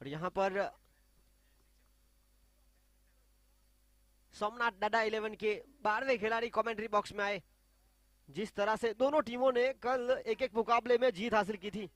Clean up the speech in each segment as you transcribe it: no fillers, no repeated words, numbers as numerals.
और यहाँ पर सोमनाथ डाडा 11 के 12वें खिलाड़ी कमेंट्री बॉक्स में आए। जिस तरह से दोनों टीमों ने कल एक एक मुकाबले में जीत हासिल की थी,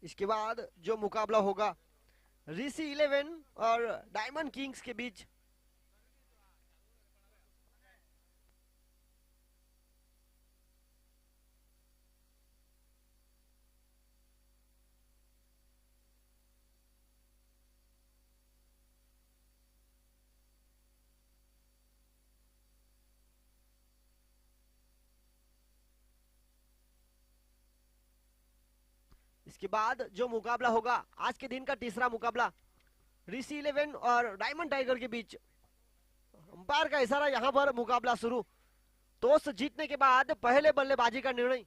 इसके बाद जो मुकाबला होगा ऋषि 11 और डायमंड किंग्स के बीच, इसके बाद जो मुकाबला होगा आज के दिन का तीसरा मुकाबला ऋषि 11 और डायमंड टाइगर के बीच। अंपायर का इशारा, यहां पर मुकाबला शुरू। टॉस जीतने के बाद पहले बल्लेबाजी का निर्णय।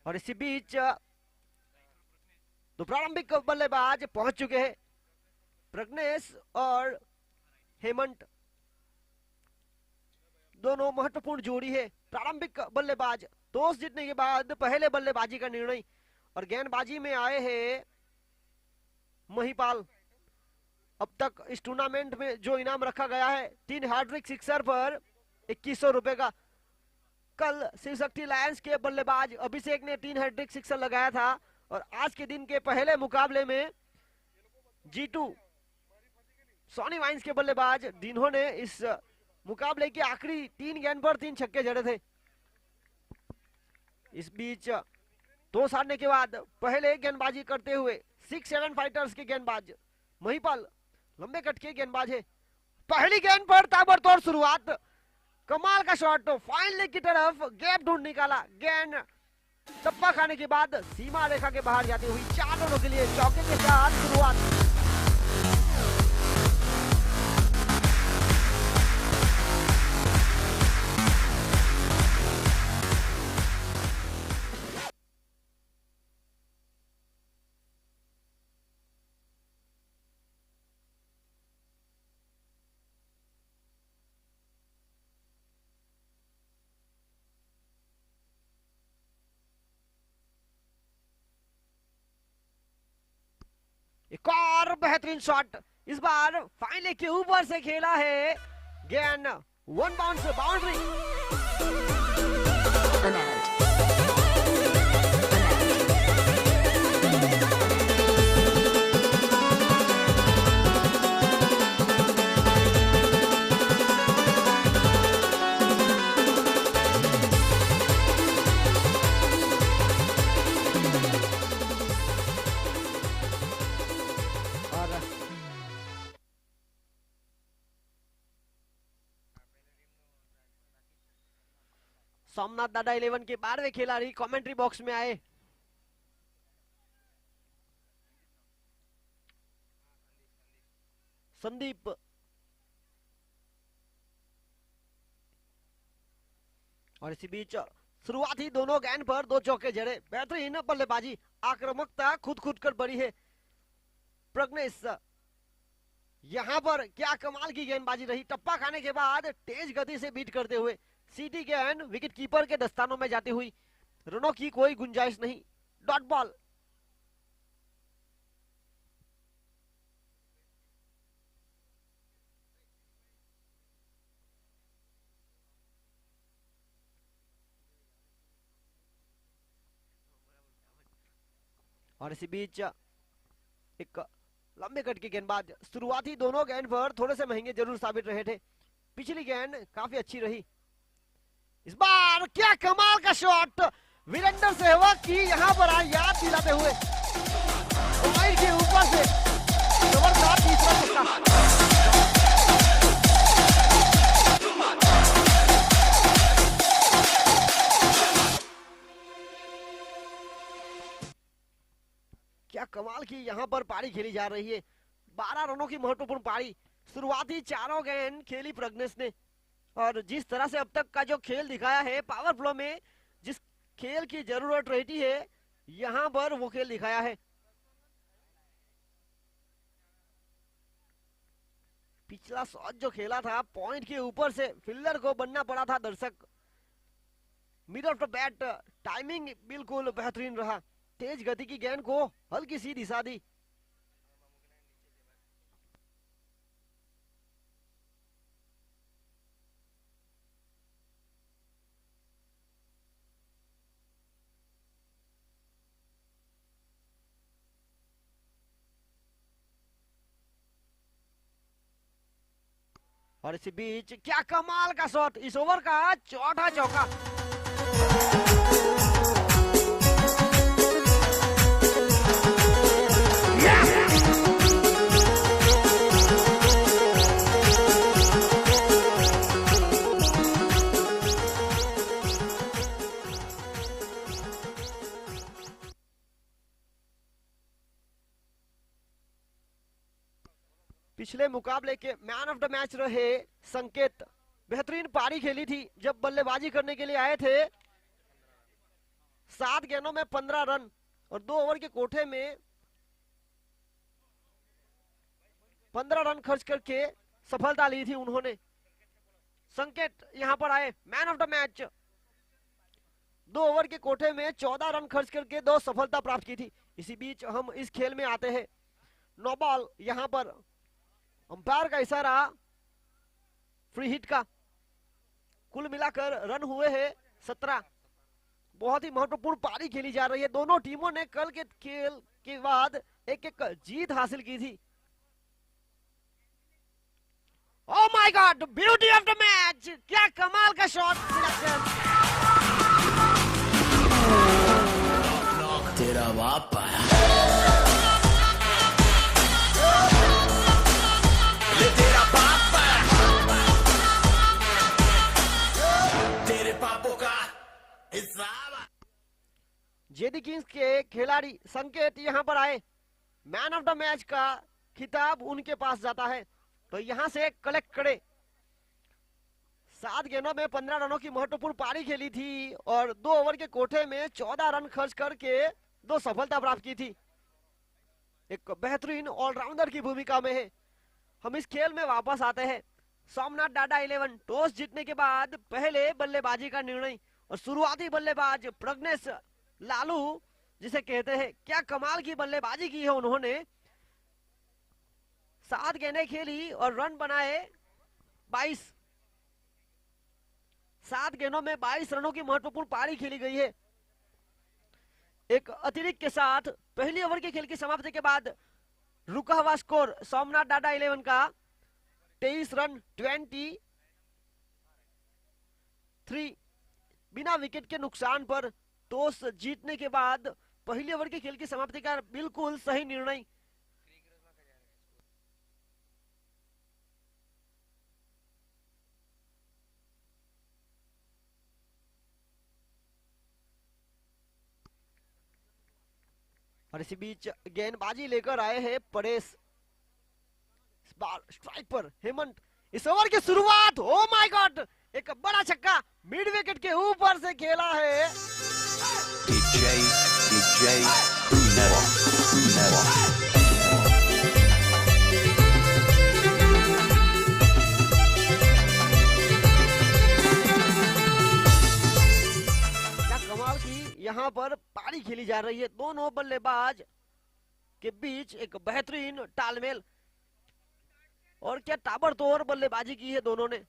और इसी बीच तो प्रारंभिक बल्लेबाज पहुंच चुके हैं प्रज्ञेश और हेमंत, दोनों महत्वपूर्ण जोड़ी है। प्रारंभिक बल्लेबाज टॉस जीतने के बाद पहले बल्लेबाजी का निर्णय और गेंदबाजी में आए हैं महिपाल। अब तक इस टूर्नामेंट में जो इनाम रखा गया है 3 हैट्रिक सिक्सर पर 2100 रुपए का। कल शिव शक्ति लायंस के बल्लेबाज अभिषेक ने 3 हैट्रिक सिक्सर लगाया था और आज के दिन के पहले मुकाबले में G2 सोनी वाइन्स के बल्लेबाज जिन्होंने इस मुकाबले की आखिरी 3 गेंद पर 3 छक्के जड़े थे। इस बीच टॉस हारने के बाद पहले गेंदबाजी करते हुए 6-7 फाइटर्स के गेंदबाज महिपाल लंबे कट के गेंदबाज है। पहली गेंद पर ताबड़तोड़ शुरुआत, कमाल का शॉट, फाइन लेग की तरफ गैप ढूंढ निकाला। गेंद टप्पा खाने के बाद सीमा रेखा के बाहर जाती हुई 4 रनों के लिए चौके के साथ शुरुआत। एक और बेहतरीन शॉट, इस बार फाइन लेग के ऊपर से खेला है गेंद, 1 बाउंस बाउंड्री। सोमनाथ डाडा 11 के 12वें खिलाड़ी कमेंट्री बॉक्स में आए। संदीप और इसी बीच शुरुआती दोनों गेंद पर 2 चौके जड़े। बेहतरीन बल्लेबाजी, आक्रामकता खुद कर बड़ी है प्रज्ञेश। यहां पर क्या कमाल की गेंदबाजी रही, टप्पा खाने के बाद तेज गति से बीट करते हुए सीधी गेंद विकेट कीपर के दस्तानों में जाती हुई, रनों की कोई गुंजाइश नहीं, डॉट बॉल। और इसी बीच एक लंबे कट के गेंदबाज, शुरुआती दोनों गेंद पर थोड़े से महंगे जरूर साबित रहे थे, पिछली गेंद काफी अच्छी रही। इस बार क्या कमाल का शॉट, वीरेंद्र सहवाग की यहां पर याद दिलाते हुए वाइड के ऊपर से जबरदस्त तीसरा छक्का। कमाल की यहाँ पर पारी खेली जा रही है। 12 रनों की महत्वपूर्ण पारी, शुरुआती चारों गेंद खेली प्रज्ञेश ने, और जिस तरह से अब तक का जो खेल दिखाया है पावर प्ले में, जिस खेल की जरूरत रहती है यहाँ पर वो खेल दिखाया है। पिछला शॉट जो खेला था पॉइंट के ऊपर से फील्डर को बनना पड़ा था दर्शक। Middle of the bat, timing बिल्कुल बेहतरीन रहा, तेज गति की गेंद को हल्की सी दिशा दी। और इसी बीच क्या कमाल का शॉट, इस ओवर का चौथा चौका। पिछले मुकाबले के मैन ऑफ द मैच रहे संकेत, बेहतरीन पारी खेली थी जब बल्लेबाजी करने के लिए आए थे। 7 गेंदों में 15 रन और 2 ओवर के कोठे में 15 रन खर्च करके सफलता ली थी उन्होंने। संकेत यहां पर आए, man of the match, 2 over के कोठे में 14 रन खर्च करके 2 सफलता प्राप्त की थी। इसी बीच हम इस खेल में आते हैं, नो बॉल, यहां पर अंपायर का इशारा फ्री हिट का। कुल मिलाकर रन हुए हैं 17। बहुत ही महत्वपूर्ण पारी खेली जा रही है, दोनों टीमों ने कल के खेल के बाद एक एक जीत हासिल की थी। Oh my God, beauty of the match, क्या कमाल का शॉट सिलेक्शन। तेरा बाप आया, तेरा बाप आया, तेरे पापों का हिसाब। जेडी किंग्स के खिलाड़ी संकेत यहां पर आए, मैन ऑफ द मैच का खिताब उनके पास जाता है, तो यहां से कलेक्ट करे। 7 गेंदों में 15 रनों की महत्वपूर्ण पारी खेली थी और 2 ओवर के कोठे में 14 रन खर्च करके 2 सफलता प्राप्त की थी। एक बेहतरीन ऑलराउंडर की भूमिका में है। हम इस खेल में वापस आते हैं। सोमनाथ डाडा 11 टॉस जीतने के बाद पहले बल्लेबाजी का निर्णय, और शुरुआती बल्लेबाज प्रज्ञेश लालू जिसे कहते हैं, क्या कमाल की बल्लेबाजी की है उन्होंने। 7 गेंदें खेली और रन बनाए 22। 7 गेंदों में 22 रनों की महत्वपूर्ण पारी खेली गई है। एक अतिरिक्त के साथ पहली ओवर के खेल की समाप्ति के बाद रुका हुआ स्कोर सोमनाथ डाडा 11 का 23 रन 23। बिना विकेट के नुकसान पर टॉस जीतने के बाद पहली ओवर के खेल की समाप्ति का बिल्कुल सही निर्णय। और इसी बीच गेंदबाजी लेकर आए हैं परेश, इस बार स्ट्राइक पर हेमंत। इस ओवर की शुरुआत, ओ माय गॉड, एक बड़ा छक्का मिड विकेट के ऊपर से खेला है। DJ Bruno। यहाँ पर पारी खेली जा रही है, दोनों बल्लेबाज के बीच एक बेहतरीन तालमेल, और क्या ताबड़तोड़ बल्लेबाजी की है दोनों ने।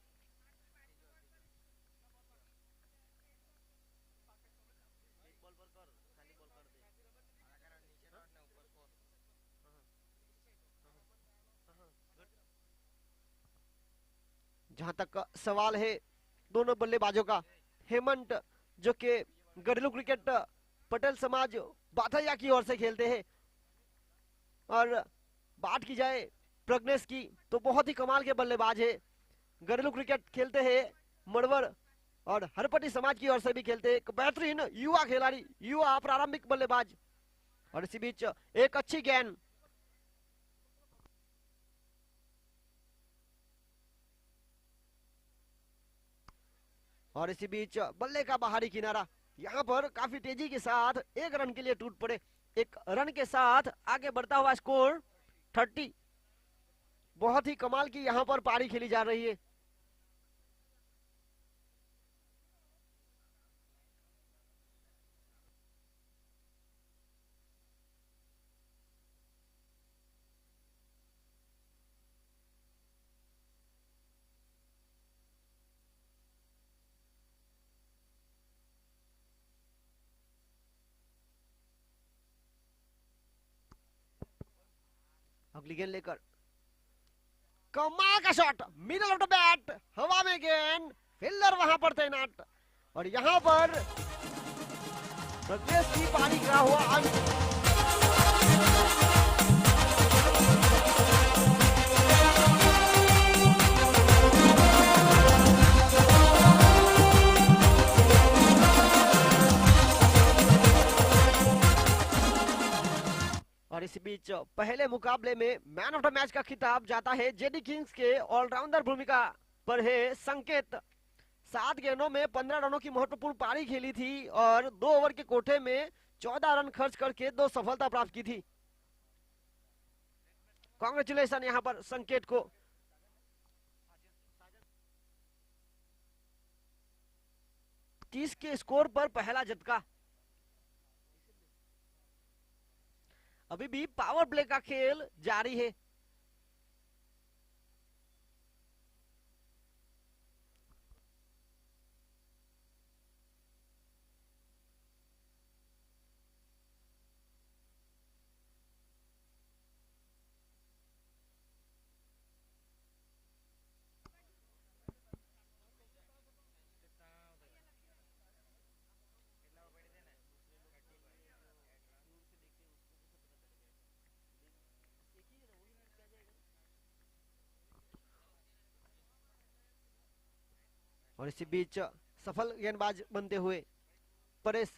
जहां तक सवाल है दोनों बल्लेबाजों का, हेमंत जो के घरेलू क्रिकेट पटेल समाज बाथैया की ओर से खेलते हैं, और बात की जाए प्रज्ञेश की तो बहुत ही कमाल के बल्लेबाज है। घरेलू क्रिकेट खेलते हैं मड़वर और हरपटी समाज की ओर से भी खेलते हैं। एक बेहतरीन युवा खिलाड़ी, युवा प्रारंभिक बल्लेबाज। और इसी बीच एक अच्छी गेंद, और इसी बीच बल्ले का बाहरी किनारा। यहाँ पर काफी तेजी के साथ एक रन के लिए टूट पड़े। एक रन के साथ आगे बढ़ता हुआ स्कोर 30। बहुत ही कमाल की यहाँ पर पारी खेली जा रही है। अगली गेंद लेकर कमाल का shot, middle of the bat, हवा में गेंद, फील्डर वहां पर तैनात, और यहां पर प्रदेश की पारी का हुआ अंत। और इस बीच पहले मुकाबले में मैन ऑफ द मैच का खिताब जाता है जेडी किंग्स के ऑलराउंडर भूमिका पर है संकेत। 7 गेंदों में 15 रनों की महत्वपूर्ण पारी खेली थी और 2 ओवर के कोठे में 14 रन खर्च करके 2 सफलता प्राप्त की थी। कांग्रेचुलेशन यहां पर संकेत को। तीस के स्कोर पर पहला झटका। अभी भी पावर प्ले का खेल जारी है। और इसी बीच सफल गेंदबाज बनते हुए परेश,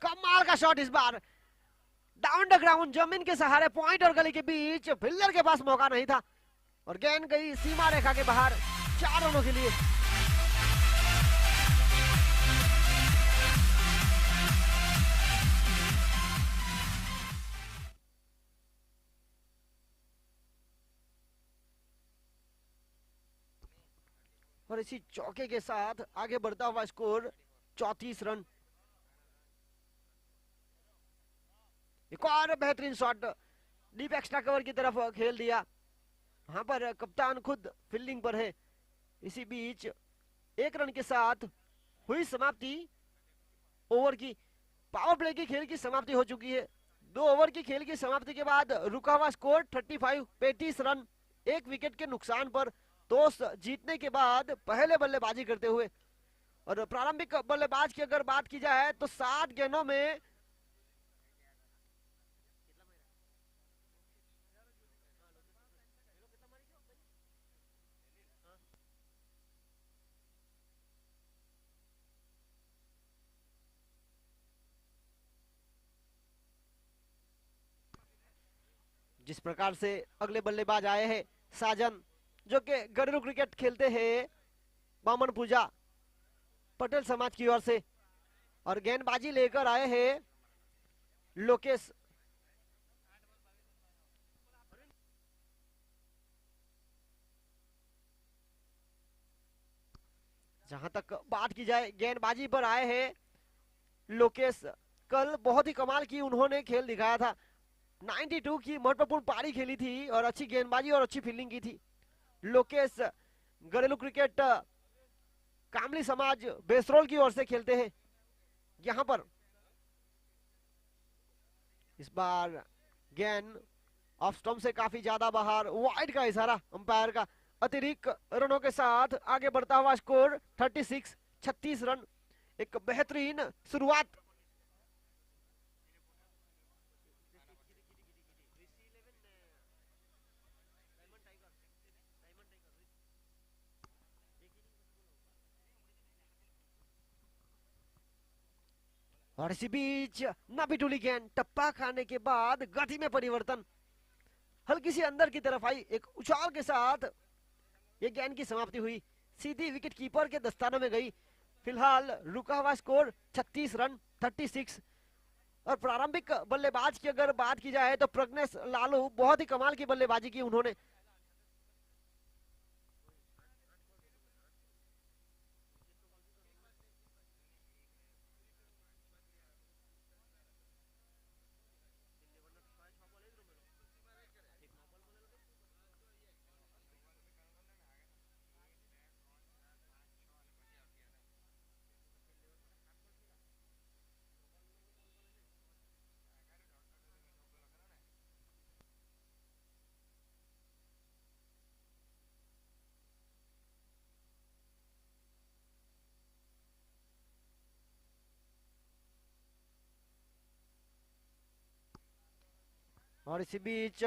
कमाल का शॉट इस बार डाउन द ग्राउंड, जमीन के सहारे, पॉइंट और गली के बीच, फील्डर के पास मौका नहीं था और गेंद गई सीमा रेखा के बाहर 4 रनों के लिए। और इसी चौके के साथ आगे बढ़ता हुआ स्कोर 34 रन। एक और बेहतरीन शॉट डीप एक्स्ट्रा कवर की तरफ खेल दिया। वहां पर कप्तान खुद फील्डिंग पर है। इसी बीच 1 रन के साथ हुई समाप्ति ओवर की। पावर प्ले की खेल की समाप्ति हो चुकी है। 2 ओवर की खेल की समाप्ति के बाद रुका हुआ स्कोर 35 रन, 1 विकेट के नुकसान पर टॉस जीतने के बाद पहले बल्लेबाजी करते हुए। और प्रारंभिक बल्लेबाज की अगर बात की जाए तो 7 गेंदों में जिस प्रकार से अगले बल्लेबाज आए हैं साजन, जो कि घरेलू क्रिकेट खेलते हैं बामन पूजा पटेल समाज की ओर से, और गेंदबाजी लेकर आए हैं लोकेश। जहां तक बात की जाए गेंदबाजी पर आए हैं लोकेश, कल बहुत ही कमाल की उन्होंने खेल दिखाया था। 92 की महत्वपूर्ण पारी खेली थी और अच्छी गेंदबाजी और अच्छी फील्डिंग की थी। लोकेश घरेलू क्रिकेट कामली समाज बेसरोल की ओर से खेलते हैं। यहां पर इस बार गेंद ऑफ स्टंप से काफी ज्यादा बाहर, वाइड का इशारा अंपायर का। अतिरिक्त रनों के साथ आगे बढ़ता हुआ स्कोर 36 रन। एक बेहतरीन शुरुआत। और इसी बीच नाभी टूली गेंद, टप्पा खाने के बाद गति में परिवर्तन, हल्की सी अंदर की तरफ आई, एक उछाल के साथ ये गेंद की समाप्ति हुई, सीधी विकेट कीपर के दस्तानों में गई। फिलहाल रुका हुआ स्कोर 36 रन 36। और प्रारंभिक बल्लेबाज की अगर बात की जाए तो प्रज्ञेश लालू बहुत ही कमाल की बल्लेबाजी की उन्होंने। और इसी बीच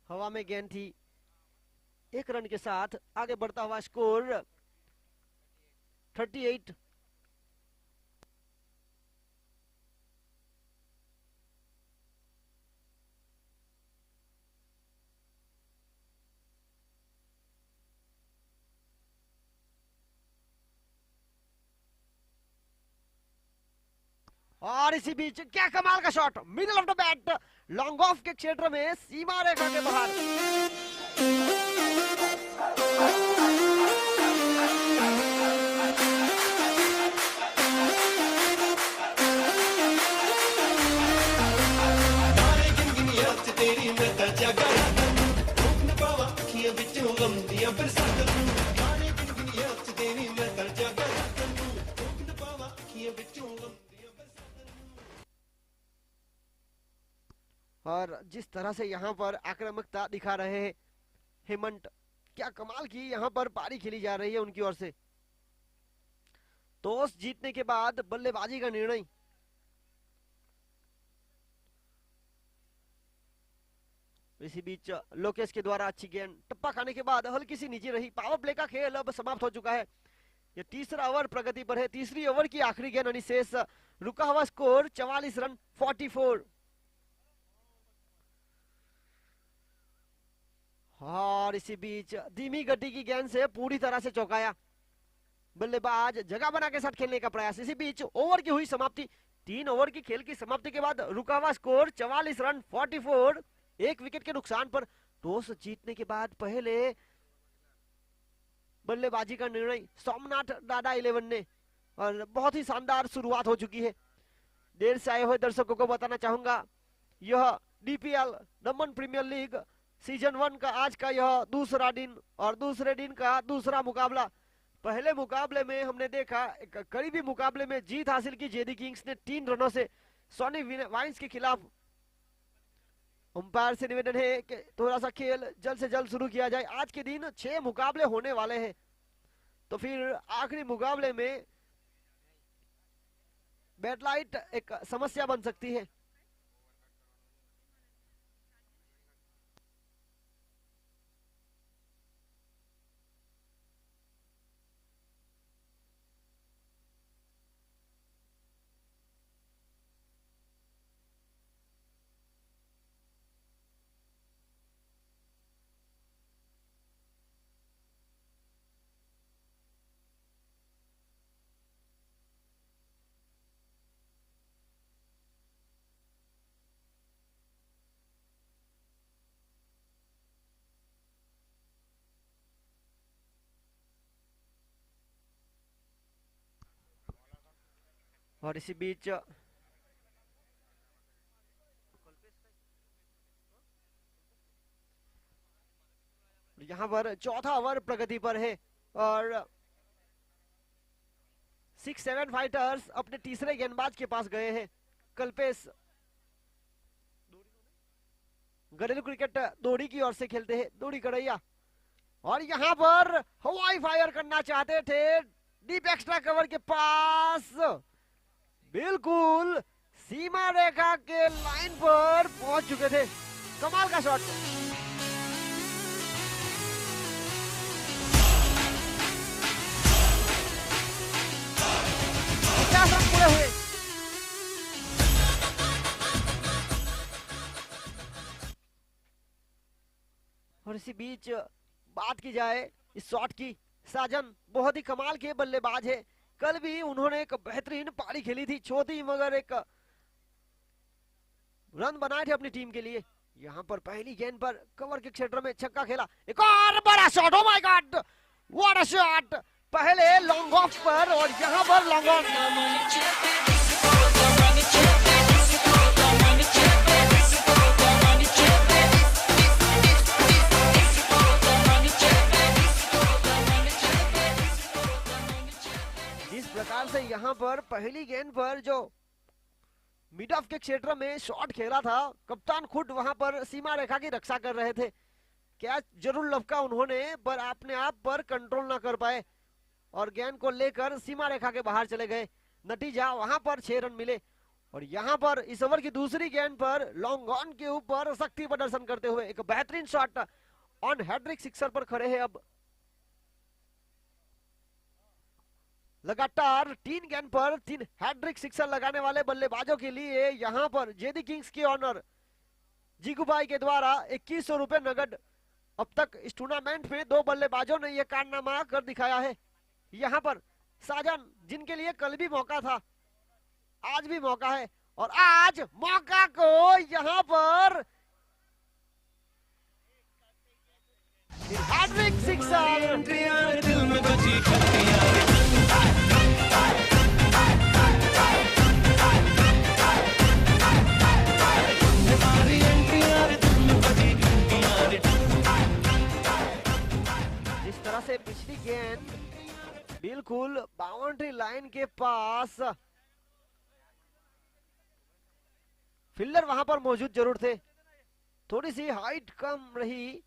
हवा में गेंद थी, एक रन के साथ आगे बढ़ता हुआ स्कोर 38। और इसी बीच क्या कमाल का shot, middle of the bat, long off के क्षेत्र में सीमा रेखा के बाहर। नारे गिनगिनिया च तेरी मैं तर जागा न पावा अखियां विचों गम दियां बरसात नारे गिनगिनिया च तेरी मैं तर जागा न पावा अखियां विचों गम दियां बरसात। और जिस तरह से यहाँ पर आक्रामकता दिखा रहे हैं हेमंत, क्या कमाल की यहाँ पर पारी खेली जा रही है उनकी ओर से। टॉस जीतने के बाद बल्लेबाजी का निर्णय, इसी बीच लोकेश के द्वारा अच्छी गेंद, टप्पा खाने के बाद हल्की सी नीचे रही। पावर प्ले का खेल अब समाप्त हो चुका है, ये तीसरा ओवर प्रगति पर है। तीसरी ओवर की आखिरी गेंद अनिशेष, रुका हुआ स्कोर 44 रन 44। और इसी बीच धीमी गति की गेंद से पूरी तरह से चौंकाया बल्लेबाज, जगह बना के साथ खेलने का प्रयास। इसी बीच ओवर की हुई समाप्ति, 3 ओवर की खेल की समाप्ति के बाद रुका हुआ स्कोर 44 रन 44, एक विकेट के नुकसान पर। टॉस जीतने के बाद पहले बल्लेबाजी का निर्णय सोमनाथ डाडा 11 ने, और बहुत ही शानदार शुरुआत हो चुकी है। देर से आए हुए दर्शकों को बताना चाहूंगा, यह डीपीएल दमन प्रीमियर लीग सीजन 1 का आज का यह दूसरा दिन और दूसरे दिन का दूसरा मुकाबला। पहले मुकाबले में हमने देखा एक करीबी मुकाबले में जीत हासिल की जेडी किंग्स ने 3 रनों से सोनी वाइन्स के खिलाफ। अंपायर से निवेदन है कि थोड़ा सा खेल जल्द से जल्द शुरू किया जाए। आज के दिन 6 मुकाबले होने वाले हैं, तो फिर आखिरी मुकाबले में बैडलाइट एक समस्या बन सकती है। और इसी बीच यहाँ पर चौथा ओवर प्रगति पर है और 6-7 फाइटर्स अपने तीसरे गेंदबाज के पास गए हैं। कल्पेश घरेलू क्रिकेट दोड़ी की ओर से खेलते हैं, दोड़ी कड़ैया, और यहाँ पर हवाई फायर करना चाहते थे डीप एक्स्ट्रा कवर के पास, बिल्कुल सीमा रेखा के लाइन पर पहुंच चुके थे। कमाल का शॉट। 50 रन पूरे हुए। और इसी बीच बात की जाए इस शॉट की, साजन बहुत ही कमाल के बल्लेबाज है। कल भी उन्होंने एक बेहतरीन पारी खेली थी, छोटी मगर एक रन बनाए थे अपनी टीम के लिए। यहाँ पर पहली गेंद पर कवर के क्षेत्र में छक्का खेला, एक और बड़ा shot, oh my God what a shot, पहले लॉन्ग ऑफ पर और यहाँ पर लॉन्ग ऑन। जिस प्रकार से यहाँ पर पहली गेंद पर जो मिड ऑफ के क्षेत्र में शॉट खेला था, कप्तान खुद वहां पर सीमा रेखा की रक्षा कर रहे थे। कैच जरूर लपका उन्होंने, पर अपने आप पर कंट्रोल ना कर पाए और गेंद को लेकर सीमा रेखा के बाहर चले गए। नतीजा वहां पर 6 रन मिले। और यहाँ पर इस ओवर की दूसरी गेंद पर लॉन्ग ऑन के ऊपर शक्ति प्रदर्शन करते हुए एक बेहतरीन शॉट ऑन हैट्रिक सिक्सर पर खड़े हैं। अब लगातार 3 गेंद पर 3 हैट्रिक सिक्सर लगाने वाले बल्लेबाजों के लिए यहाँ पर जेडी किंग्स के ऑनर जिगुबाई के द्वारा 2100 रुपए नगद। अब तक इस टूर्नामेंट में 2 बल्लेबाजों ने यह कारनामा कर दिखाया है। यहाँ पर साजन, जिनके लिए कल भी मौका था, आज भी मौका है और आज मौका को यहाँ पर हैट्रिक सिक्सर। दिल में बजी खतियां जिस तरह से पिछली गेंद बिल्कुल बाउंड्री लाइन के पास, फील्डर वहां पर मौजूद जरूर थे, थोड़ी सी हाइट कम रही।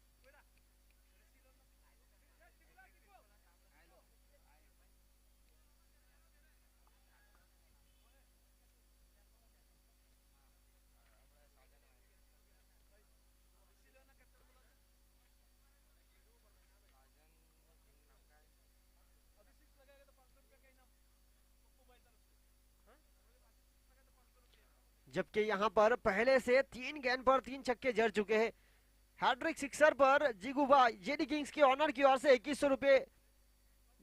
जबकि यहां पर पहले से 3 गेंद पर 3 छक्के जड़ चुके हैं। हैट्रिक सिक्सर पर जिगुबा जेडी किंग्स के ऑनर की ओर से 2100 रुपए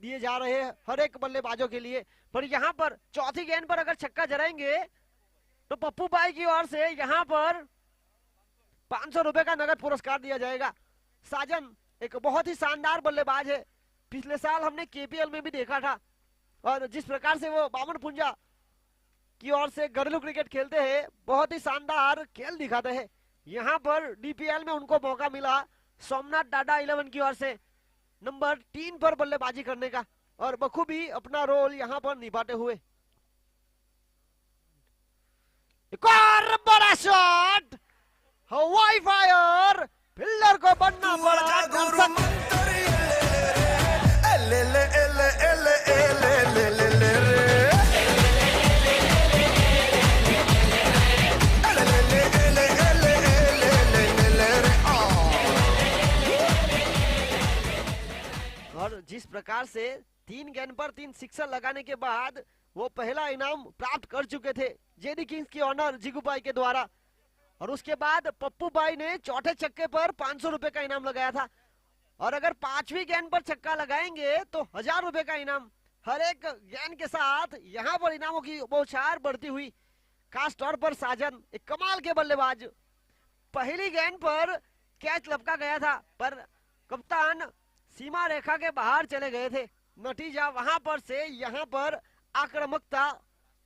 दिए जा रहे हैं हर एक बल्लेबाजों के लिए। पर यहां पर चौथी गेंद पर अगर छक्का जड़ाएंगे तो पप्पू भाई की ओर से यहां पर 500 रुपए का नगद पुरस्कार दिया जाएगा। साजन एक बहुत ही शानदार बल्लेबाज है, पिछले साल हमने केपीएल में भी देखा था और जिस प्रकार से वो बामन पुंजा की ओर से घरेलू क्रिकेट खेलते हैं, बहुत ही शानदार खेल दिखाते हैं। यहाँ पर डीपीएल में उनको मौका मिला सोमनाथ टाटा 11 की ओर से नंबर 3 पर बल्लेबाजी करने का और बखूबी अपना रोल यहाँ पर निभाते हुए। एक और बड़ा शॉट, हवाई फायर, फील्डर को बनना पड़ा दर्शक। और जिस प्रकार से 3 गेंद पर 3 सिक्सर लगाने के बाद वो पहला इनाम प्राप्त कर चुके थे जेडी किंग्स के ऑनर जिगुबाई के द्वारा, और उसके बाद पप्पू भाई ने चौथे छक्के पर 500 रुपए का इनाम लगाया था और अगर 5वीं गेंद पर छक्का लगाएंगे तो 1000 रुपए का इनाम। हर एक गेंद के साथ यहाँ पर इनामों की बौछार बढ़ती हुई। खास तौर पर साजन एक कमाल के बल्लेबाज, पहली गेंद पर कैच लपका गया था पर कप्तान सीमा रेखा के बाहर चले गए थे। नतीजा वहां पर से यहाँ पर आक्रामकता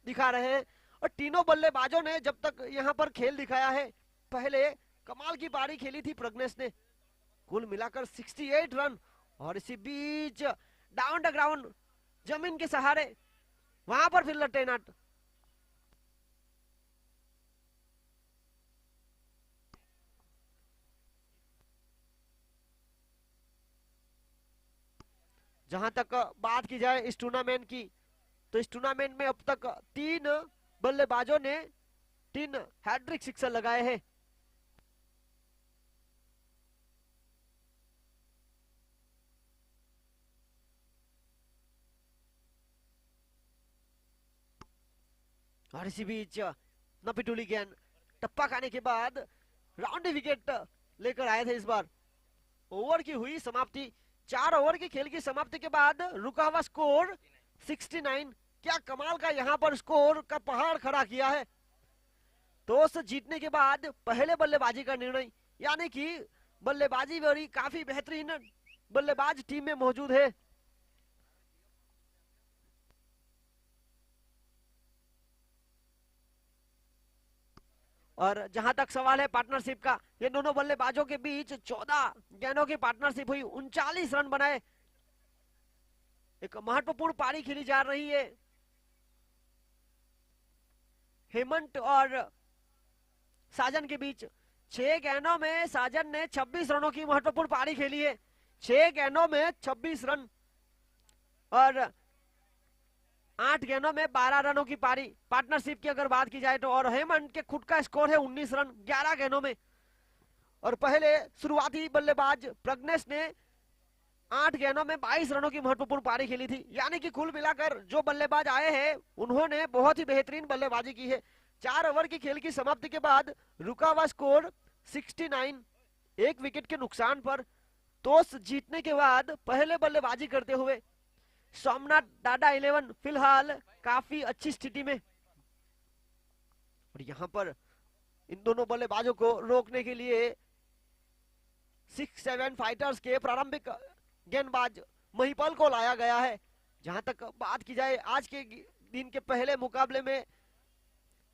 दिखा रहे हैं और तीनों बल्लेबाजों ने जब तक यहाँ पर खेल दिखाया है, पहले कमाल की पारी खेली थी प्रज्ञेश ने, कुल मिलाकर 68 रन। और इसी बीच डाउन द ग्राउंड, जमीन के सहारे वहां पर फील्डर तैनात। जहां तक बात की जाए इस टूर्नामेंट की, तो इस टूर्नामेंट में अब तक 3 बल्लेबाजों ने 3 हैट्रिक सिक्सर लगाए हैं। और इसी बीच नपिटुली गेंद टप्पा खाने के बाद राउंडी विकेट लेकर आए थे। इस बार ओवर की हुई समाप्ति, 4 ओवर के खेल की समाप्ति के बाद रुका हुआ स्कोर 69। क्या कमाल का यहाँ पर स्कोर का पहाड़ खड़ा किया है। टॉस जीतने के बाद पहले बल्लेबाजी का निर्णय, यानी कि बल्लेबाजी बड़ी काफी बेहतरीन बल्लेबाज टीम में मौजूद है। और जहां तक सवाल है पार्टनरशिप का, ये दोनों बल्लेबाजों के बीच 14 गेंदों की पार्टनरशिप हुई, 39 रन बनाए। एक महत्वपूर्ण पारी खेली जा रही है। हेमंत और साजन के बीच 6 गेंदों में साजन ने 26 रनों की महत्वपूर्ण पारी खेली है। 6 गेंदों में 26 रन और 8 गेंदों में 12 रनों की पारी पार्टनरशिप की अगर बात की जाए तो। और हेमंत के खुद का स्कोर है 19 रन 11 गेंदों में। और पहले शुरुआती बल्लेबाज प्रज्ञेश ने 8 गेंदों में 22 रनों की महत्वपूर्ण पारी खेली थी। यानी कि कुल मिलाकर जो बल्लेबाज आए हैं उन्होंने बहुत ही बेहतरीन बल्लेबाजी की है। 4 ओवर की खेल की समाप्ति के बाद रुका हुआ स्कोर 69, 1 विकेट के नुकसान पर टॉस जीतने के बाद पहले बल्लेबाजी करते हुए सोमनाथ डाडा 11 फिलहाल काफी अच्छी स्थिति में। और यहां पर इन दोनों बल्लेबाजों को रोकने के लिए 6-7 फाइटर्स के प्रारंभिक गेंदबाज महिपाल को लाया गया है। जहां तक बात की जाए, आज के दिन के पहले मुकाबले में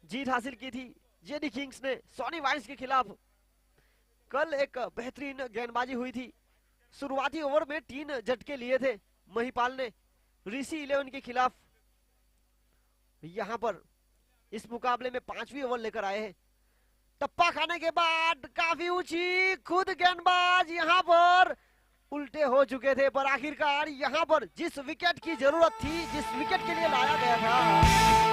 जीत हासिल की थी जेडी किंग्स ने सोनी वाइन्स के खिलाफ। कल एक बेहतरीन गेंदबाजी हुई थी। शुरुआती ओवर में 3 झटके लिए थे महिपाल ने ऋषि 11 के खिलाफ। यहां पर इस मुकाबले में 5वीं ओवर लेकर आए हैं। टप्पा खाने के बाद काफी ऊंची खुद गेंदबाज यहां पर उल्टे हो चुके थे, पर आखिरकार यहां पर जिस विकेट की जरूरत थी, जिस विकेट के लिए लाया गया था,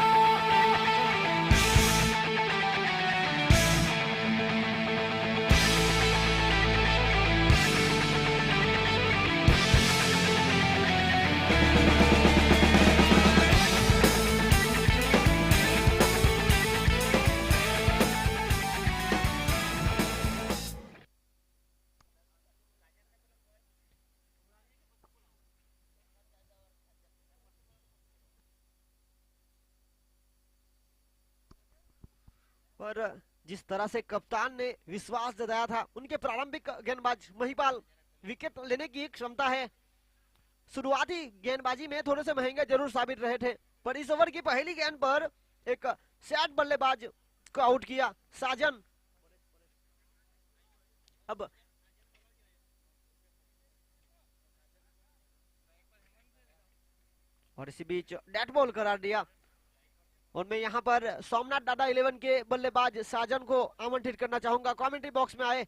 पर जिस तरह से कप्तान ने विश्वास जताया था, उनके प्रारंभिक गेंदबाज महिपाल विकेट लेने की क्षमता है। शुरुआती गेंदबाजी में थोड़े से महंगे जरूर साबित रहे थे, पर इस ओवर की पहली गेंद पर एक सेट बल्लेबाज को आउट किया साजन। अब और इसी बीच डेड बॉल करार दिया। और मैं यहाँ पर सोमनाथ डाडा 11 के बल्लेबाज साजन को आमंत्रित करना चाहूंगा कमेंट्री बॉक्स में आए।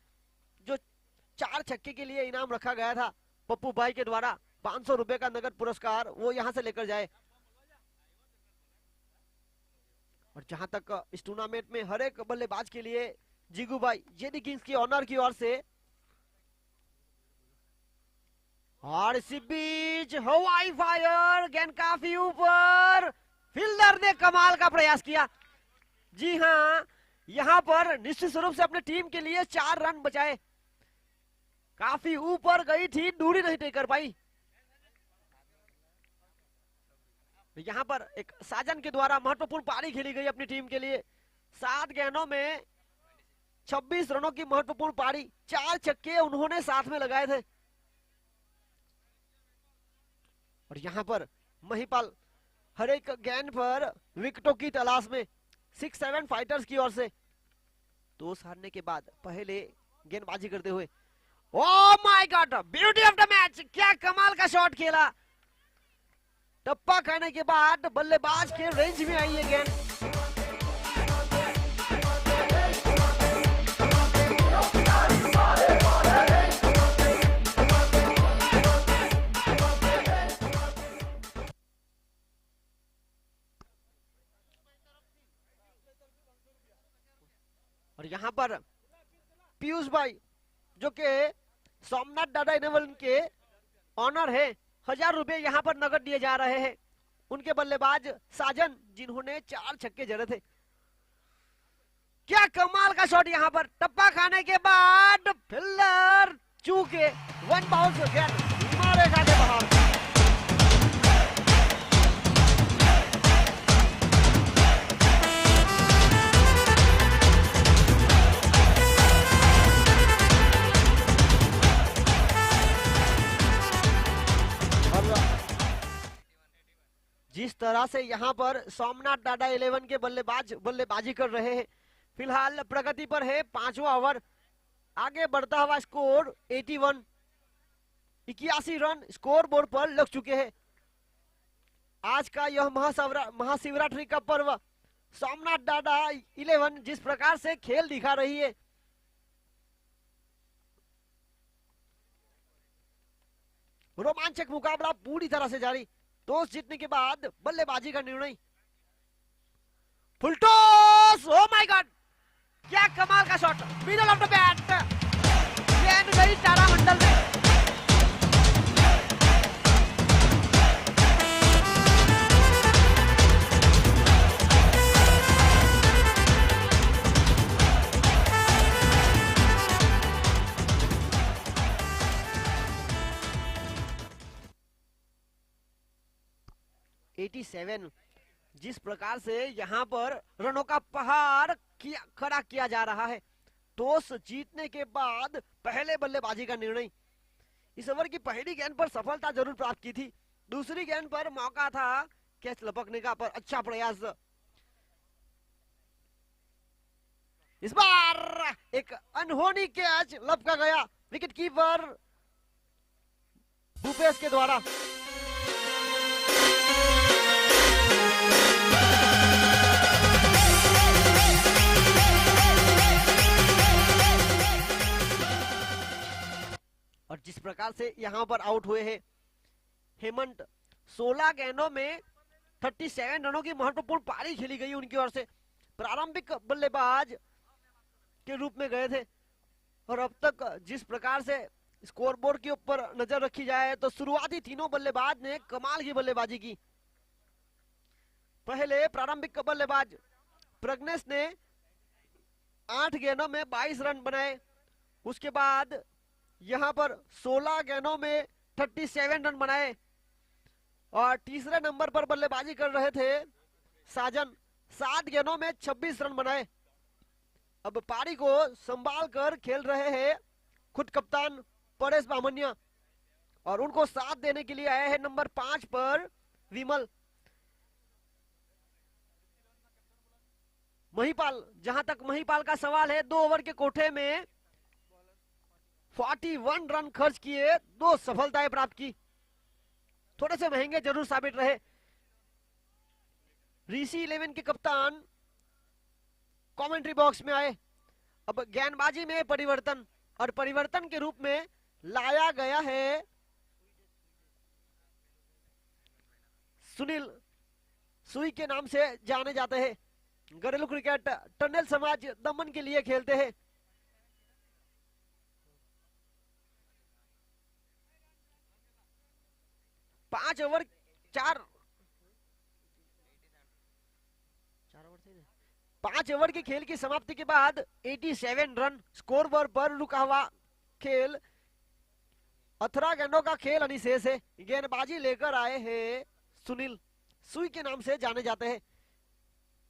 जो 4 छक्के के लिए इनाम रखा गया था पप्पू भाई के द्वारा 500 रुपए का नगद पुरस्कार, वो यहाँ से लेकर जाए। और जहां तक इस टूर्नामेंट में हर एक बल्लेबाज के लिए जीगू भाई जेडी किंग्स की ऑनर की ओर से। और इसी बीच हवाई फायर, गेंद काफी ऊपर, फील्डर ने कमाल का प्रयास किया। जी हां, यहां पर निश्चित रूप से अपने टीम के लिए 4 रन बचाए। काफी ऊपर गई थी, दूरी नहीं तय कर पाई। यहां पर एक साजन के द्वारा महत्वपूर्ण पारी खेली गई अपनी टीम के लिए। 7 गेंदों में 26 रनों की महत्वपूर्ण पारी, 4 छक्के उन्होंने साथ में लगाए थे। और यहां पर महिपाल हर एक गेंद पर विकेटों की तलाश में 6-7 फाइटर्स की ओर से। टॉस हारने के बाद पहले गेंदबाजी करते हुए, oh my God, beauty of the match, क्या कमाल का शॉट खेला। टप्पा खाने के बाद बल्लेबाज के रेंज में आई है गेंद। और यहां पर पीयूष भाई जो के सोमनाथ डाडा 11 के ऑनर है, 1000 रुपए यहां पर नगद दिए जा रहे हैं उनके बल्लेबाज साजन, जिन्होंने 4 छक्के जड़े थे। क्या कमाल का शॉट यहां पर, टप्पा खाने के बाद फिल्डर चूके, वन बाउंस गेंद सीमा रेखा के बाहर। जिस तरह से यहां पर सोमनाथ टाटा 11 के बल्लेबाज बल्लेबाजी कर रहे हैं, फिलहाल प्रगति पर है 5वां ओवर। आगे बढ़ता हुआ स्कोर 81, 81 रन स्कोर बोर्ड पर लग चुके हैं। आज का यह महाशिवरात्रि का पर्व सोमनाथ टाटा 11 जिस प्रकार से खेल दिखा रही है, रोमांचक मुकाबला पूरी तरह से जारी। टॉस जीतने के बाद बल्लेबाजी का निर्णय, full toss, oh my God, क्या कमाल का shot, middle of the bat, गेंद गई तारामंडल में। जिस प्रकार से यहां पर रनों का पहाड़ खड़ा किया जा रहा है। टॉस जीतने के बाद पहले बल्लेबाजी का निर्णय। इस ओवर की पहली गेंद पर सफलता जरूर प्राप्त की थी, दूसरी गेंद पर मौका था कैच लपकने का, पर अच्छा प्रयास। इस बार एक अनहोनी कैच लपका गया विकेट कीपर भूपेश के द्वारा। और जिस प्रकार से यहां पर आउट हुए हैं हेमंत, 16 गेंदों में 37 रनों की महत्वपूर्ण पारी खेली गई उनकी ओर से। प्रारंभिक बल्लेबाज के रूप में गए थे, और अब तक जिस प्रकार से स्कोरबोर्ड के ऊपर नजर रखी जाए तो शुरुआती तीनों बल्लेबाज ने कमाल की बल्लेबाजी की। पहले प्रारंभिक बल्लेबाज प्रज्ञेश ने 8 गेंदों में 22 रन बनाए। उसके बाद यहां पर 16 गेंदों में 37 रन बनाए, और तीसरे नंबर पर बल्लेबाजी कर रहे थे साजन, 7 गेंदों में 26 रन बनाए। अब पारी को संभाल कर खेल रहे हैं खुद कप्तान परेश बामनिया, और उनको साथ देने के लिए आए हैं नंबर 5 पर विमल। महिपाल, जहां तक महिपाल का सवाल है, 2 ओवर के कोठे में 41 रन खर्च किए, 2 सफलताएं प्राप्त की। थोड़े से महंगे जरूर साबित रहे। ऋषि 11 के कप्तान कमेंट्री बॉक्स में आए। अब गेंदबाजी में परिवर्तन, और परिवर्तन के रूप में लाया गया है सुनील, सुई के नाम से जाने जाते हैं। घरेलू क्रिकेट टंडन समाज दमन के लिए खेलते हैं। पांच ओवर 5 ओवर के खेल की समाप्ति के बाद 87 रन स्कोर बोर्ड पर रुका हुआ खेल। 18 गेंदों का खेल अनिशेष है। गेंदबाजी लेकर आए हैं सुनील, सुई के नाम से जाने जाते हैं।